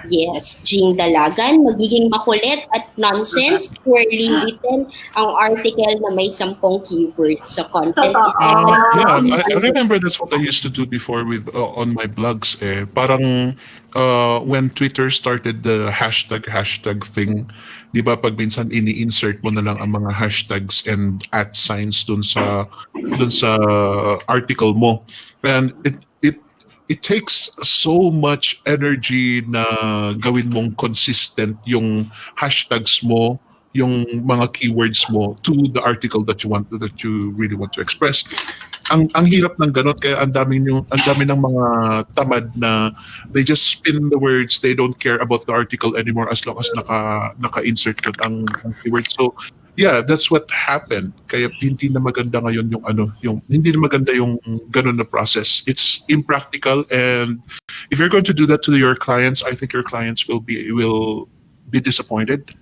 Yes, Jing Dalagan, magiging makulit at nonsense, poorly written ang article na may 10 keywords sa content. I remember that's what I used to do before with on my blogs. Parang when Twitter started the hashtag thing, di ba pag minsan ini-insert mo na lang ang mga hashtags and @ signs dun sa article mo. And it takes so much energy na gawin mong consistent yung hashtags mo, yung mga keywords mo to the article that you really want to express. Ang hirap ng ganun, kaya ang dami ng mga tamad na they just spin the words, they don't care about the article anymore as long as naka-insert ka ang keywords. So yeah, that's what happened. Kaya hindi na maganda ngayon yung hindi na maganda yung ganun na process. It's impractical, and if you're going to do that to your clients, I think your clients will be disappointed.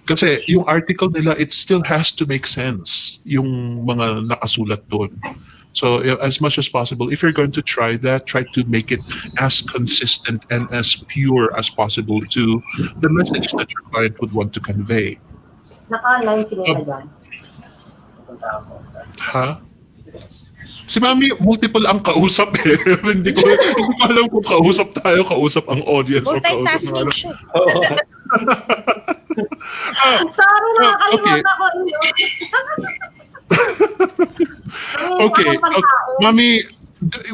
Kasi yung article nila, it still has to make sense, yung mga nakasulat doon. So as much as possible, if you're going to try that, try to make it as consistent and as pure as possible to the message that your client would want to convey. Naka-online sila dyan. Ha? Si Mami, multiple ang kausap eh. hindi ko alam kung kausap ang audience o kausap ng Multitasking siya. Sorry, nakakalimutan ako. Okay. Mami,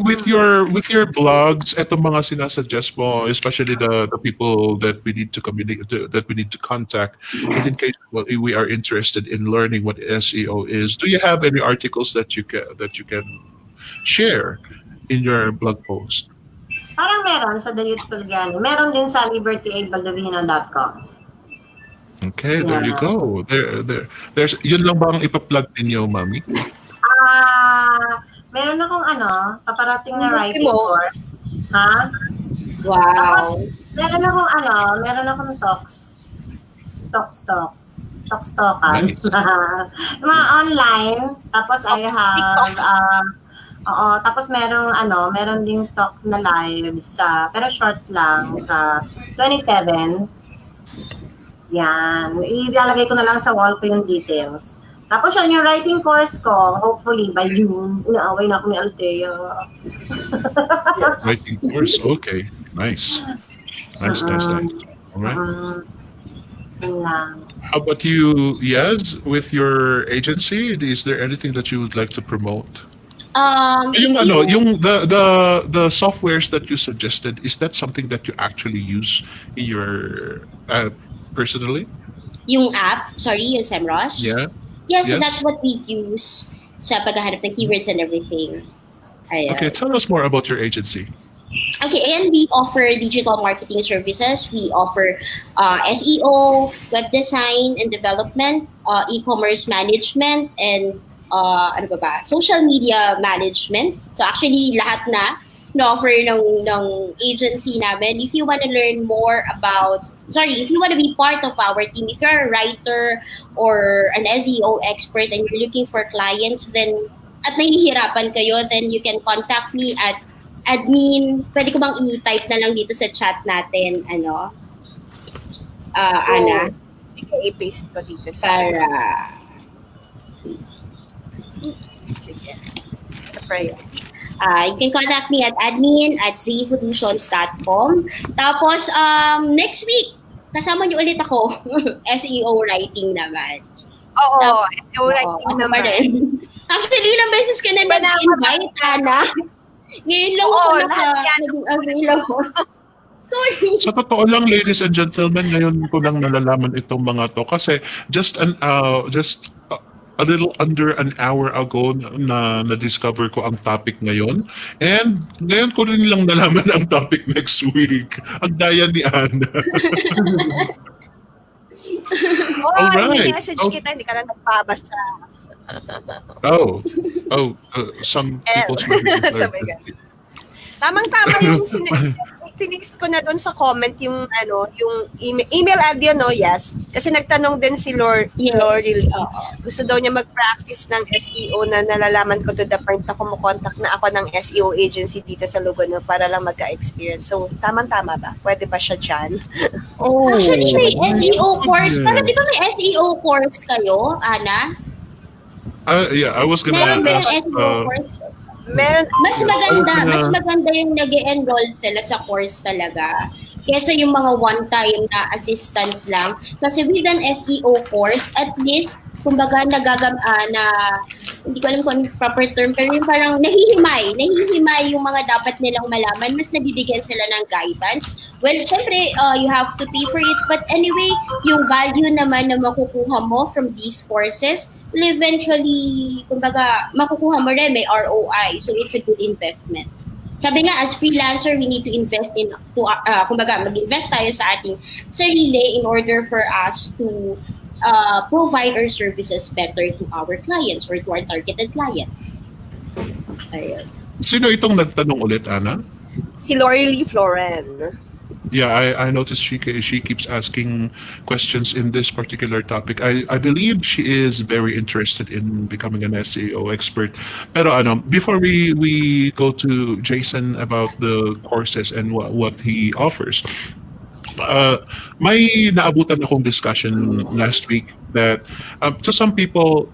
with your blogs, etong mga sinasuggest mo, especially the people that we need to communicate, that we need to contact, if in case we are interested in learning what SEO is, do you have any articles that you can share in your blog post? Parang meron sa The Youth Pilgrim. Meron din sa libertyabaldovino.com. Okay, there you go. There's yun lang ba ang ipa-plug ninyo, Mami? Meron akong paparating na writing course. Ha? Wow. Meron akong talks. Nice. Mga online. Tapos I have, tapos meron ding talk na live pero short lang sa 27. Yan. Ilalagay ko na lang sa wall ko yung details. Tapos yung writing course ko, hopefully by June, inaaway na ako ni Althea. Writing course, okay. Nice. All right. How about you, Yhaz, with your agency? Is there anything that you would like to promote? Yung if ano, you- yung the softwares that you suggested, is that something that you actually use in your personally? yung app, sorry, yung SEMrush? Yeah. Yes, Yes. that's what we use sa paghahanap ng keywords and everything. Ayan. Okay, tell us more about your agency. Okay, and we offer digital marketing services. We offer SEO, web design and development, e-commerce management, and ano ba, social media management. So actually, lahat na na-offer ng agency namin. If you want to learn more about, if you want to be part of our team, if you're a writer or an SEO expert and you're looking for clients, then at nahihirapan kayo, then you can contact me at admin. Pwede ko bang i-type na lang dito sa chat natin, Ana? Sige, i-paste ko dito sa... Para... Sige. Sa prayer. You can contact me at admin@zevolutions.com. Tapos, next week, kasama niyo ulit ako. SEO writing naman. Oo, SEO Oo, writing ako naman. pa rin. Actually, ilang beses ka na nag-invite, Ana. Ngayon lang ako naging available. Sorry. Sa totoo lang, ladies and gentlemen, ngayon ko lang nalalaman itong mga to kasi just a little under an hour ago na-discover ko ang topic ngayon. And ngayon ko rin lang nalaman ang topic next week. Ang daya ni Ana. Alright. Message kita, hindi ka na nagpabasa. Some L. people's messages are- Sabi ka. Tamang-tama yung tinext ko na doon sa comment yung yung email ad yun, no? Yes. Kasi nagtanong din si Lori. Gusto daw niya mag-practice ng SEO na nalalaman ko to the point na kumukontak na ako ng SEO agency dito sa Lugano para lang magka-experience. So, tamang-tama ba? Pwede ba siya dyan? Actually, may SEO course. Yeah. Pero di ba may SEO course kayo, Ana? Yeah, I was gonna Meron ba ask. yung SEO course? Meron. Mas maganda yung nag-enroll sila sa course talaga kesa yung mga one-time na assistance lang. Kasi with an SEO course, at least, kumbaga hindi ko alam kung anong proper term, pero yung parang nahihimay yung mga dapat nilang malaman, mas nabibigyan sila ng guidance. Well, syempre, you have to pay for it, but anyway, yung value naman na makukuha mo from these courses will eventually, kumbaga, makukuha mo rin, may ROI, so it's a good investment. Sabi nga, as freelancer, we need to invest kumbaga, mag-invest tayo sa ating sarili in order for us to provide our services better to our clients or to our targeted clients. Ayun. Sino itong nagtanong ulit, Ana? Si Lori Lee Floren. Yeah, I noticed she keeps asking questions in this particular topic. I believe she is very interested in becoming an SEO expert. Pero before we go to Jason about the courses and what he offers, may naabutan akong discussion last week that to some people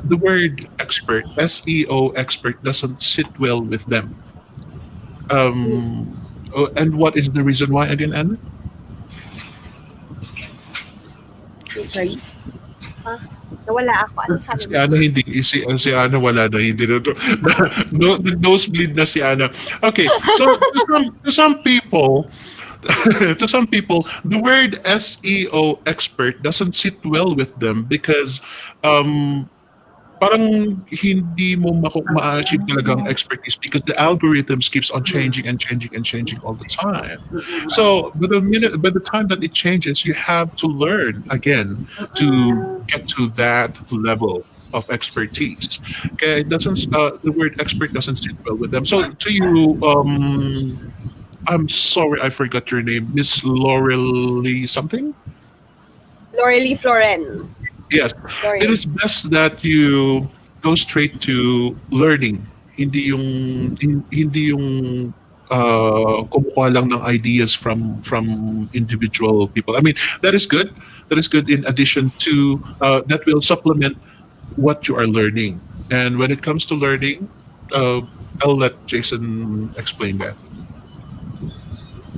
the word expert, SEO expert, doesn't sit well with them. And what is the reason why again, Anna? Sorry? Nawala ako. Ano sabi Si mo? Ana hindi, si Ana wala na, hindi na. Nosebleed na si Ana. Okay, so to some people, the word SEO expert doesn't sit well with them because parang hindi mo ma-achieve talagang expertise because the algorithms keeps on changing and changing and changing all the time. So by the time that it changes, you have to learn again to get to that level of expertise. Okay, it doesn't the word expert doesn't sit well with them. So to you, I'm sorry, I forgot your name, Miss Laurel something. Lori Lee Floren. Yes, Lori. it is best that you go straight to learning. Hindi yung kumukuha lang ng ideas from individual people. I mean, that is good. That is good in addition to that will supplement what you are learning. And when it comes to learning, I'll let Jason explain that.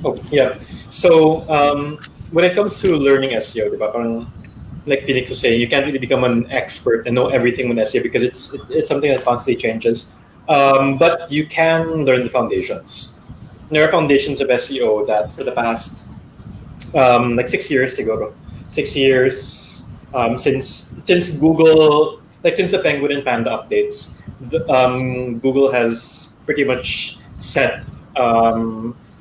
Oh, yeah. So, when it comes to learning SEO, diba, parang, like Felix was saying, you can't really become an expert and know everything with SEO because it's something that constantly changes. But you can learn the foundations. There are foundations of SEO that for the past like 6 years ago, 6 years since Google, like since the Penguin and Panda updates, Google has pretty much set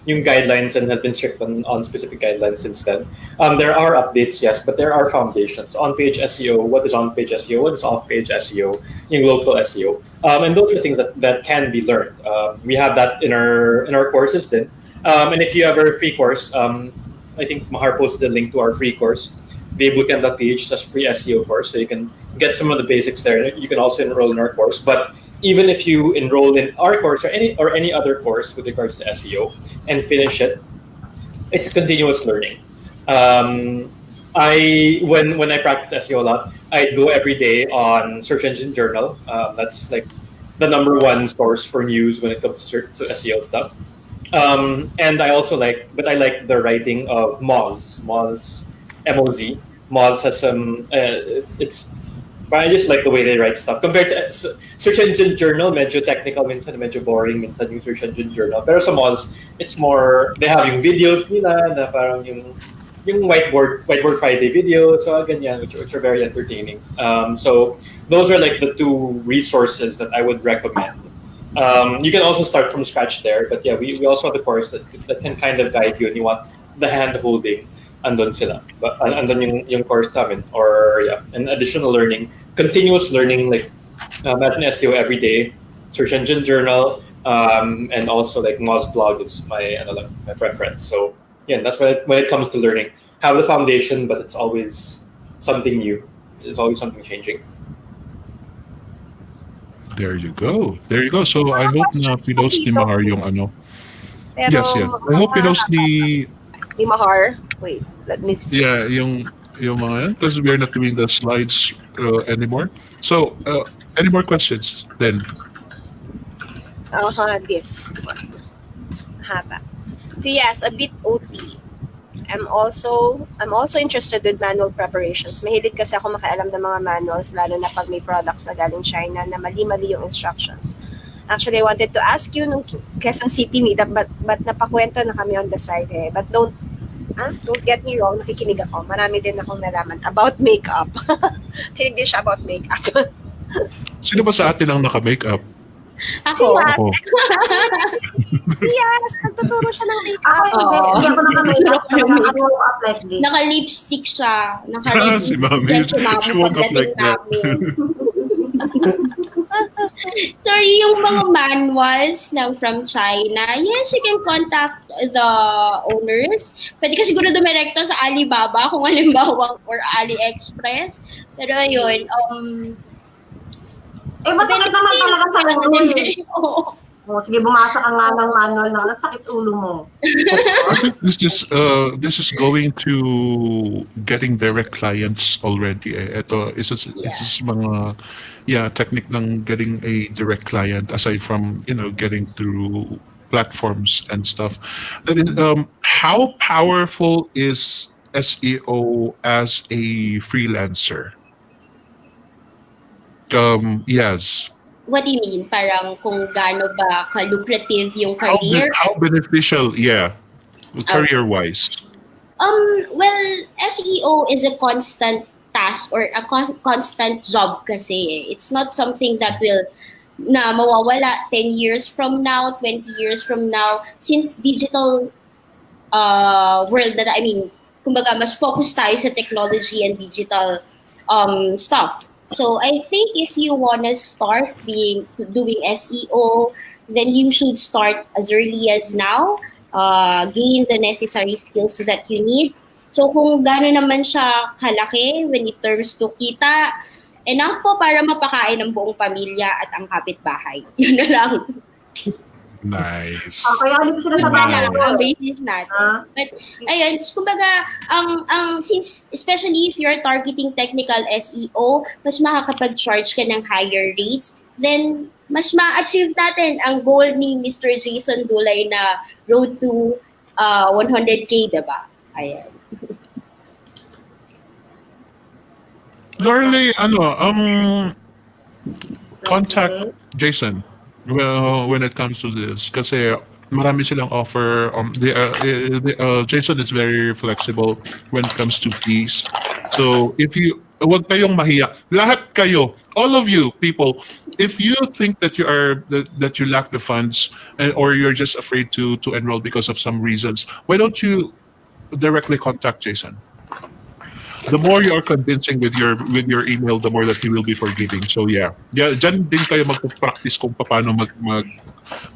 yung guidelines and has been strict on specific guidelines since then. There are updates, yes, but there are foundations. On-page SEO, what is on-page SEO, what is off-page SEO, yung local SEO, and those are things that can be learned. We have that in our courses then. And if you have our free course, I think Mahar posted a link to our free course, thebootcamp.ph, that's free SEO course, so you can get some of the basics there. You can also enroll in our course, but even if you enroll in our course or any other course with regards to SEO and finish it, it's continuous learning. When I practice SEO a lot, I go every day on Search Engine Journal. That's like the #1 source for news when it comes to SEO stuff. And I also like the writing of Moz. M-O-Z. Moz has some. But I just like the way they write stuff. Compared to Search Engine Journal, medyo technical minsan, medyo boring minsan yung Search Engine Journal. Pero sa Moz, it's more, they have yung videos nila na parang yung whiteboard Friday video, so ganyan, which are very entertaining. So those are like the two resources that I would recommend. You can also start from scratch there, but yeah, we also have a course that can kind of guide you and you want the hand holding. Andun sila. But andun yung course namin. Or yeah, and additional learning, continuous learning, like imagine SEO every day, Search Engine Journal, and also like Moz blog is my preference. So yeah, that's when it comes to learning. Have the foundation, but it's always something new. It's always something changing. There you go. So I hope na pinost ni Mahar yung ano. Pero, Yes. I hope pinost ni Mahar. Wait, let me see. Yeah, yung mga yan, because we're not doing the slides anymore. So, any more questions then? This one. Haba. So yes, a bit OT. I'm also interested with manual preparations. Mahilig kasi ako makialam ng mga manuals, lalo na pag may products na galing China na mali-mali yung instructions. Actually, I wanted to ask you nung Quezon City meetup, but napakwento na kami on the side eh. But don't get me wrong, nakikinig ako. Marami din akong nalaman about makeup. Kinig din siya about makeup. Sino ba sa atin ang naka-makeup? Si Ako. Yhaz. Ako. Si Yhaz, nagtuturo siya ng makeup. Hindi ako naka-makeup. Naka-woke up like this. Naka-lipstick siya. Si Mami, she woke up like that. Sorry, yung mga manuals na from China, yes, you can contact the owners. Pwede ka siguro dumirekto sa Alibaba kung halimbawa or AliExpress. Pero ayun, masakit naman talaga sa ulo eh. Oo. Sige, bumasa ka nga ng manual na, nagsakit ulo mo. I think this is going to getting direct clients already. Ito is mga technique ng getting a direct client aside from getting through platforms and stuff. That is, how powerful is SEO as a freelancer? Yes. What do you mean? Parang kung gaano ba ka-lucrative yung career? How beneficial, career-wise? Well, SEO is a constant task or a constant job kasi. It's not something that will na mawawala 10 years from now, 20 years from now. Since digital world that, kumbaga mas focus tayo sa technology and digital stuff. So I think if you want to start doing SEO, then you should start as early as now, gain the necessary skills that you need. So kung gano'n naman siya kalaki when it terms to kita, enough po para mapakain ang buong pamilya at ang kapitbahay. Yun na lang. Nice. Kaya hindi ko sila sa Wala bahay. lang ang basis natin. But, ayun, kumbaga, since, especially if you're targeting technical SEO, mas makakapag-charge ka ng higher rates, then, mas ma-achieve natin ang goal ni Mr. Jason Dulay na road to 100K, diba? Ayan. Lorelei, contact Jason. when it comes to this kasi marami silang offer. Jason is very flexible when it comes to fees. So if you wag kayong mahiya. Lahat kayo, all of you people, if you think that that you lack the funds or you're just afraid to enroll because of some reasons, why don't you directly contact Jason? The more you are convincing with your email, the more that he will be forgiving. So yeah, dyan din kayo magpa-practice kung paano mag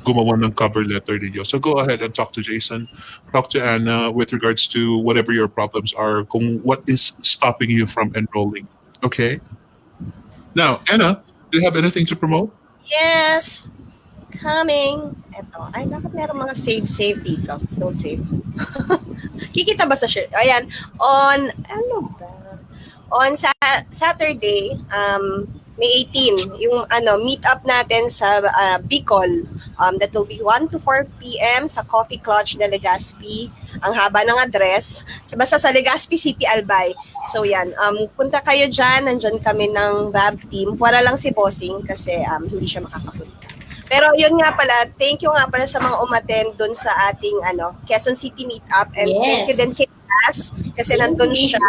gumawa ng cover letter ninyo. So go ahead and talk to Jason, talk to Anna with regards to whatever your problems are, kung what is stopping you from enrolling. Okay? Now, Anna, do you have anything to promote? Yes. Coming. Eto. Ay, bakit meron mga save dito? Don't save. Kikita ba sa shirt? Ayan. Ano ba? On Saturday, May 18, yung meet up natin sa Bicol. That will be 1 to 4 p.m. sa Coffee Clutch de Legazpi. Ang haba ng address. Basta sa Legazpi City, Albay. So yan, punta kayo dyan. Nandyan kami ng VAB team. Wala lang si Bossing kasi hindi siya makakapunta. Pero yun nga pala, thank you nga pala sa mga umattend doon sa ating Quezon City meetup. And thank you din kay Yhaz kasi nandun siya,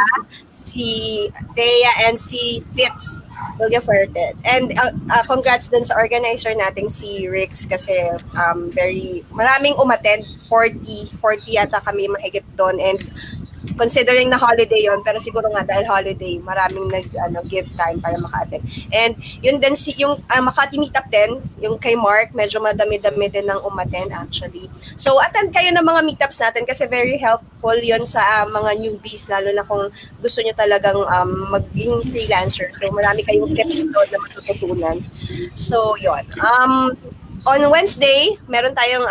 si Thea and si Fitz Bulgaferted. And congrats dun sa organizer nating si Rix kasi maraming umattend, 40 yata kami mahigit doon. And considering na holiday yon, pero siguro nga dahil holiday, maraming give time para maka-attend. And yun din yung Makati Meetup din, yung kay Mark, medyo madami-dami din ng umattend actually. So attend kayo ng mga meetups natin kasi very helpful yun sa mga newbies, lalo na kung gusto nyo talagang maging freelancer. So marami kayong tips doon na matututunan. So yun. On Wednesday, meron tayong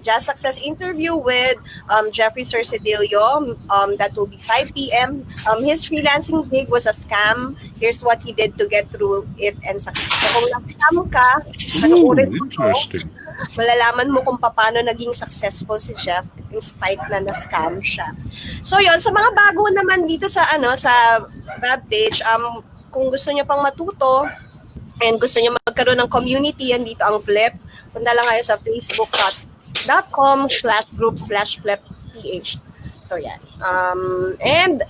Jazz Success interview with Jeffrey Cercedillo. That will be 5 p.m. His freelancing gig was a scam. Here's what he did to get through it and success. So kung na-scam ka, panuorin mo to, malalaman mo kung paano naging successful si Jeff in spite na na-scam siya. So yun, sa mga bago naman dito sa web page, kung gusto niyo pang matuto, and gusto niyo magkaroon ng community, yan dito ang Flip. Punta lang kayo sa facebook.com/group/flipph. So yan. And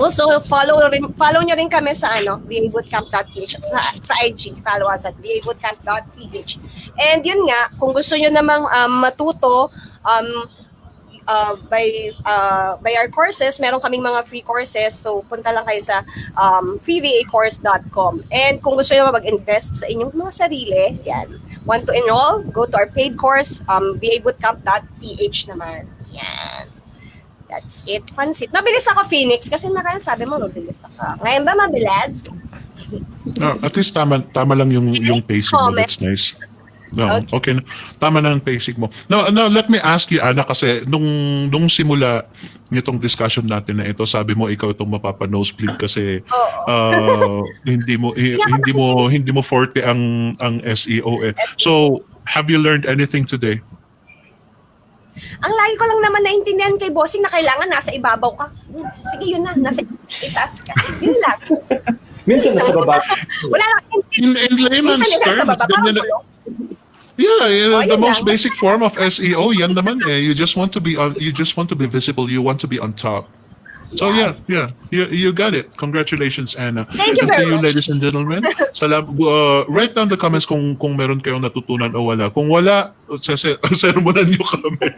also follow nyo rin kami sa vabootcamp.ph sa IG. Follow us at vabootcamp.ph. And yun nga, kung gusto nyo namang matuto by our courses, meron kaming mga free courses. So punta lang kayo sa freevacourse.com. And kung gusto niyo mag-invest sa inyong mga sarili, yan. Want to enroll? Go to our paid course, vabootcamp.ph naman. Yan. That's it. Pansit. Mabilis ako, Phoenix, kasi sabi mo mabilis ako. Ngayon ba mabilis? No, at least tama lang yung pacing mo. That's nice. No, okay. Tama na ang pacing mo. Now, let me ask you, Anna, kasi nung simula nitong discussion natin na ito, sabi mo ikaw itong mapapa-nosebleed kasi hindi mo forte ang SEO eh. So, have you learned anything today? Ang lagi ko lang naman naintindihan kay Bossing na kailangan nasa ibabaw ka. Sige, yun na. Nasa itaas ka. Yun lang. Minsan nasa baba. Wala lang. In layman's terms, the most basic form of SEO, yan naman eh. You just want to be visible. You want to be on top. So yes. You got it. Congratulations, Anna. Thank you and very to you, much. Ladies and gentlemen, write down the comments kung meron kayong natutunan o wala. Kung wala, sermonan nyo kami.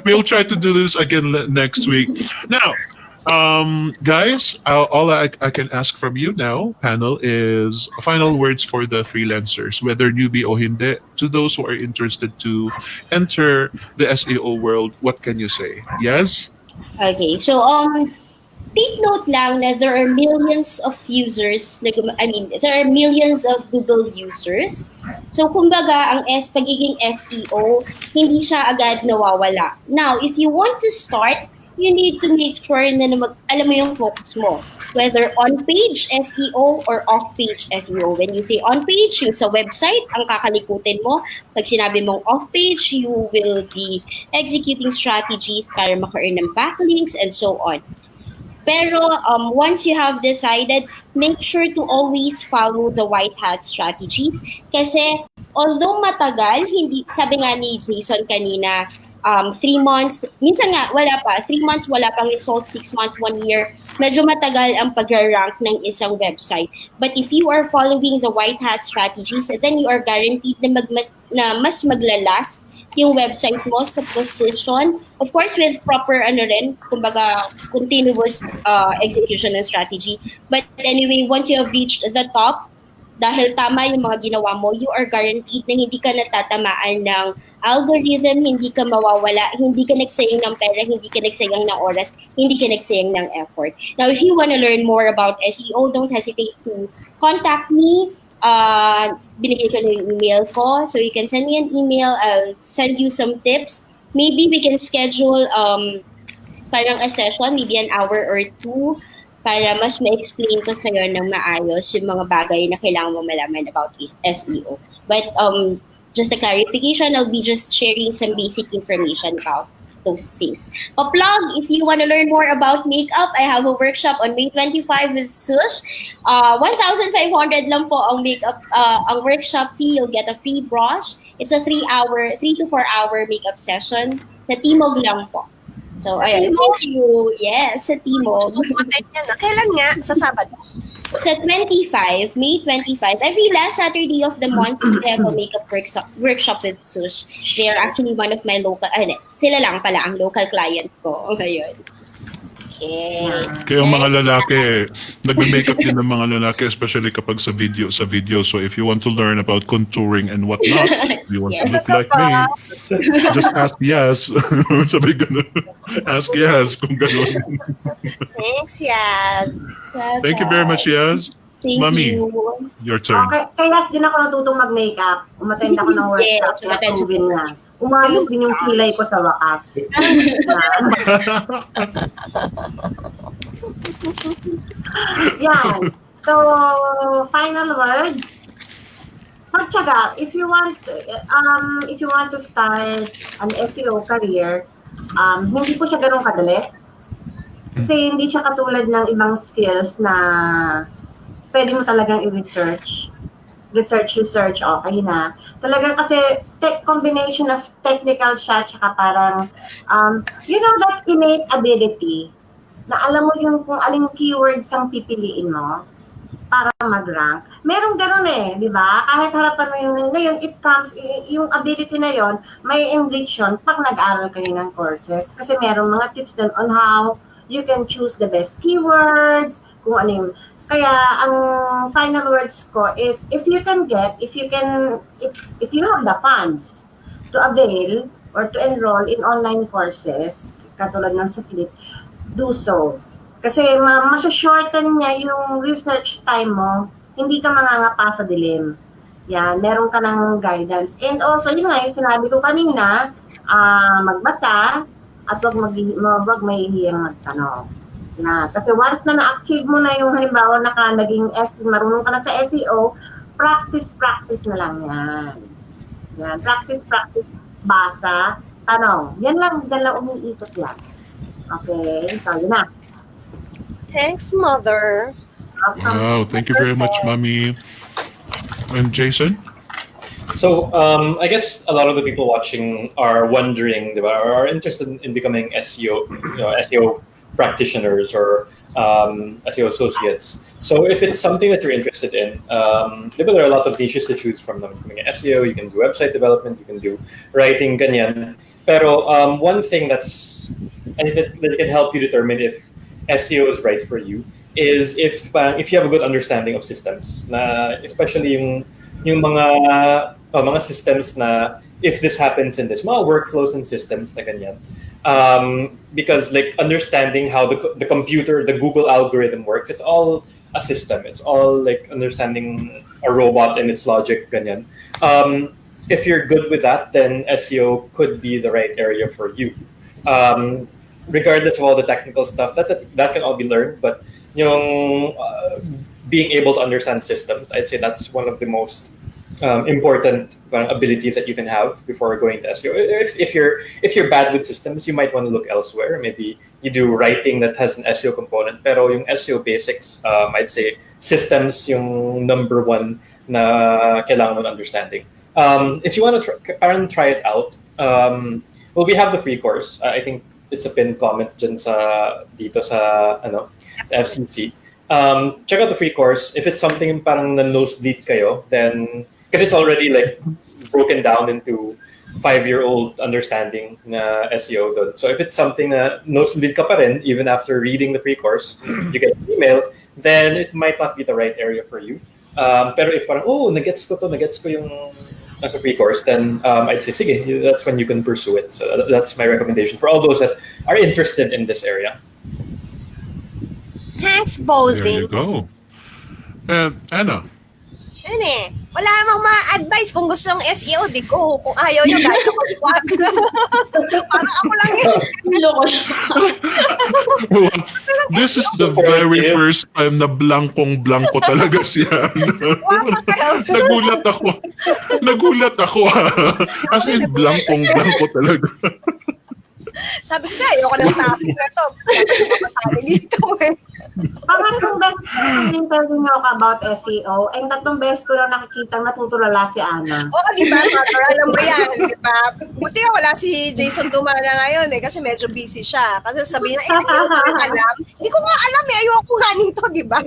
We'll try to do this again next week. Now, guys, all I can ask from you now, panel, is final words for the freelancers, whether newbie o hindi. To those who are interested to enter the SEO world, what can you say? Yes? Okay, so take note lang na there are millions of users, there are millions of Google users. So kumbaga, ang pagiging SEO, hindi siya agad nawawala. Now, if you want to start, you need to make sure na alam mo yung focus mo. Whether on-page SEO or off-page SEO. When you say on-page, yung sa website, ang kakalikutin mo. Pag sinabi mong off-page, you will be executing strategies para maka-earn ng backlinks and so on. Pero once you have decided, make sure to always follow the white hat strategies. Kasi although matagal, hindi, sabi nga ni Jason kanina, 3 months, minsan nga wala pa, 3 months wala pang results, 6 months, 1 year, medyo matagal ang pag-rank ng isang website. But if you are following the white hat strategies, then you are guaranteed na mas maglalast yung website mo sa position. Of course, with proper kumbaga, continuous execution and strategy. But anyway, once you have reached the top, dahil tama yung mga ginawa mo, you are guaranteed na hindi ka natatamaan ng algorithm, hindi ka mawawala, hindi ka nagsayang ng pera, hindi ka nagsayang ng oras, hindi ka nagsayang ng effort. Now, if you want to learn more about SEO, don't hesitate to contact me. Binigay ko na yung email ko, so you can send me an email. I'll send you some tips. Maybe we can schedule parang a session, maybe an hour or 2, para mas ma-explain ko sa'yo ng maayos yung mga bagay na kailangan mo malaman about SEO. But just a clarification, I'll be just sharing some basic information about those things. Plug, if you want to learn more about makeup, I have a workshop on May 25 with Sush. 1,500 lang po ang makeup, ang workshop fee. You'll get a free brush. It's a 3 to 4 hour makeup session. Sa Timog lang po. So, ayun. Thank you. Yes, sa Timog. Kailan nga? Sa Sabado? Sa 25, May 25, every last Saturday of the month, we have a makeup workshop with Sush. They are actually one of my local, sila lang pala ang local client ko. Ngayon. Okay. Kaya ang mga lalaki, nagme-makeup din ng mga lalaki, especially kapag sa video. So if you want to learn about contouring and whatnot, you want to look like me, just ask Yhaz. Sabi gano'n. Ask Yhaz kung gano'n. Thanks, Yhaz. Thank you very much, Yhaz. Thank Mami, you. your turn. Okay, kaya din ako natutong mag-makeup. Umattend ako ng workshop. Yes, umattend Proven na. Umayos din yung kilay ko sa wakas. Yan. So, final words. Magtyaga, if you want to start an SEO career, hindi po siya ganun kadali. Kasi hindi siya katulad ng ibang skills na pwede mo talagang i-research. Research, okay na. Talaga kasi combination of technical siya, tsaka parang, that innate ability na alam mo yung kung aling keywords ang pipiliin mo para mag-rank. Merong gano'n di ba? Kahit harapan mo yung, ngayon, yung ability na yon may enrich yun pag nag-aral kayo ng courses. Kasi merong mga tips doon on how you can choose the best keywords, kung ano yung, kaya ang final words ko is if you have the funds to avail or to enroll in online courses katulad ng sa Philip, do so. Kasi mas-shorten niya yung research time mo, hindi ka mangangapa sa dilim. Yan, meron ka ng guidance. And also, yun nga yung sinabi ko kanina, magbasa at wag mahihiyang magtanong. Kasi once na na-achieve mo na yung halimbawa marunong ka na sa SEO, practice na lang yan. Yan, practice, basa, tanong. Yan lang umiikot yan. Okay, so yun na. Thanks, Mother. Wow, thank you very much, Mami. And Jason? So, I guess a lot of the people watching are wondering, or are interested in becoming SEO, SEO practitioners or SEO associates. So if it's something that you're interested in, there are a lot of niches to choose from. You can SEO, you can do website development, you can do writing, ganyan. Pero one thing that can help you determine if SEO is right for you is if you have a good understanding of systems, especially yung mga systems na if this happens in this, mga workflows and systems na ganyan. Because like understanding how the computer, the Google algorithm works, it's all a system. It's all like understanding a robot and its logic, ganyan. If you're good with that, then SEO could be the right area for you. Regardless of all the technical stuff, that can all be learned, but being able to understand systems, I'd say that's one of the most important abilities that you can have before going to SEO. If you're bad with systems, you might want to look elsewhere. Maybe you do writing that has an SEO component, pero yung SEO basics, I'd say systems yung number one na kailangan mo understanding. If you want to try it out, well, we have the free course. I think it's a pinned comment dyan dito sa FCC. Check out the free course. If it's something parang na-nosebleed kayo, then because it's already like broken down into 5-year-old understanding na SEO dun. So if it's something na nosebleed ka pa rin, even after reading the free course, you get an email, then it might not be the right area for you. Pero if parang, nagets ko yung nasa free course, then I'd say, sige, that's when you can pursue it. So that's my recommendation for all those that are interested in this area. Thanks, There Bozy. you go. Anna. Ano wala namang ma-advise kung gusto ng SEO, di ko. Kung ayaw nyo, dahil ako wag. Parang ako lang yun. This is the very first time na blankong-blanko talaga siya. Nagulat ako. As in, blankong-blanko talaga. Sabi ko siya, ayoko ng topic na to. Masali dito eh. Pangatlong beses ko nang interview niyo ako about SEO, ay tatlong beses ko lang nakikita natutulala si Ana. Oo, di ba? Alam mo yan, di ba? Buti nga wala si Jason Dumala ngayon eh, kasi medyo busy siya. Kasi sabihin na, hindi ko nga alam. Hindi ko nga alam eh, ayoko nga nito, di ba?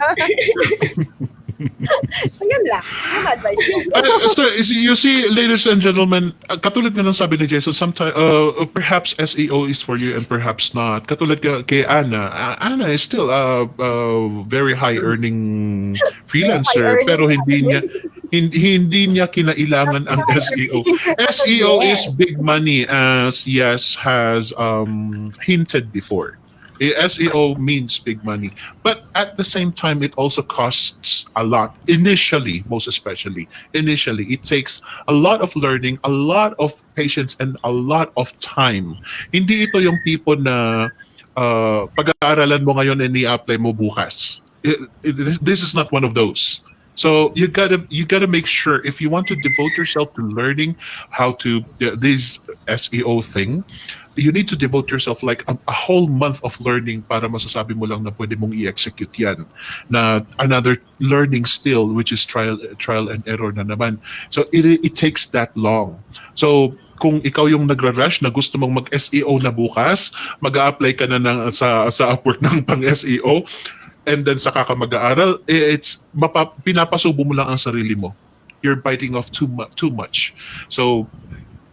So yun lang. Yung advice ko. So you see, ladies and gentlemen, katulad nga ng sabi ni Jason, sometimes perhaps SEO is for you and perhaps not. Katulad kay Anna. Anna is still a very high earning freelancer, pero hindi niya kinailangan ang SEO. SEO is big money, as Yhaz has hinted before. SEO means big money, but at the same time, it also costs a lot. Initially, most especially, it takes a lot of learning, a lot of patience, and a lot of time. Hindi ito yung tipo na pag-aaralan mo ngayon and i-apply mo bukas. This is not one of those. So you gotta make sure if you want to devote yourself to learning how to this SEO thing, you need to devote yourself like a whole month of learning para masasabi mo lang na pwede mong i-execute yan. Na another learning skill, which is trial and error na naman. So it takes that long. So kung ikaw yung nagra-rush na gusto mong mag-SEO na bukas, mag-a-apply ka na sa Upwork ng pang-SEO, and then saka ka mag-aaral, pinapasubo mo lang ang sarili mo. You're biting off too much. So,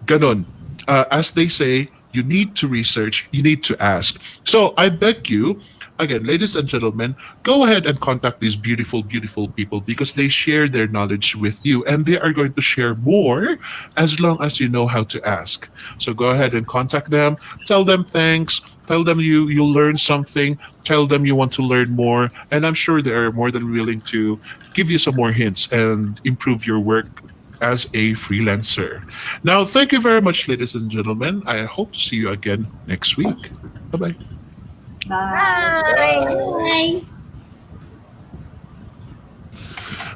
ganon. As they say, you need to research, you need to ask. So, I beg you, again, ladies and gentlemen, go ahead and contact these beautiful, beautiful people because they share their knowledge with you and they are going to share more as long as you know how to ask. So go ahead and contact them, tell them thanks, tell them you learned something, tell them you want to learn more, and I'm sure they are more than willing to give you some more hints and improve your work as a freelancer. Now, thank you very much, ladies and gentlemen. I hope to see you again next week. Bye-bye. Bye.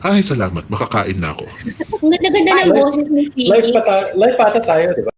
Ay, salamat. Makakain na ako. Ang ganda-ganda ng boses ni Philip. Live pa tayo, di ba?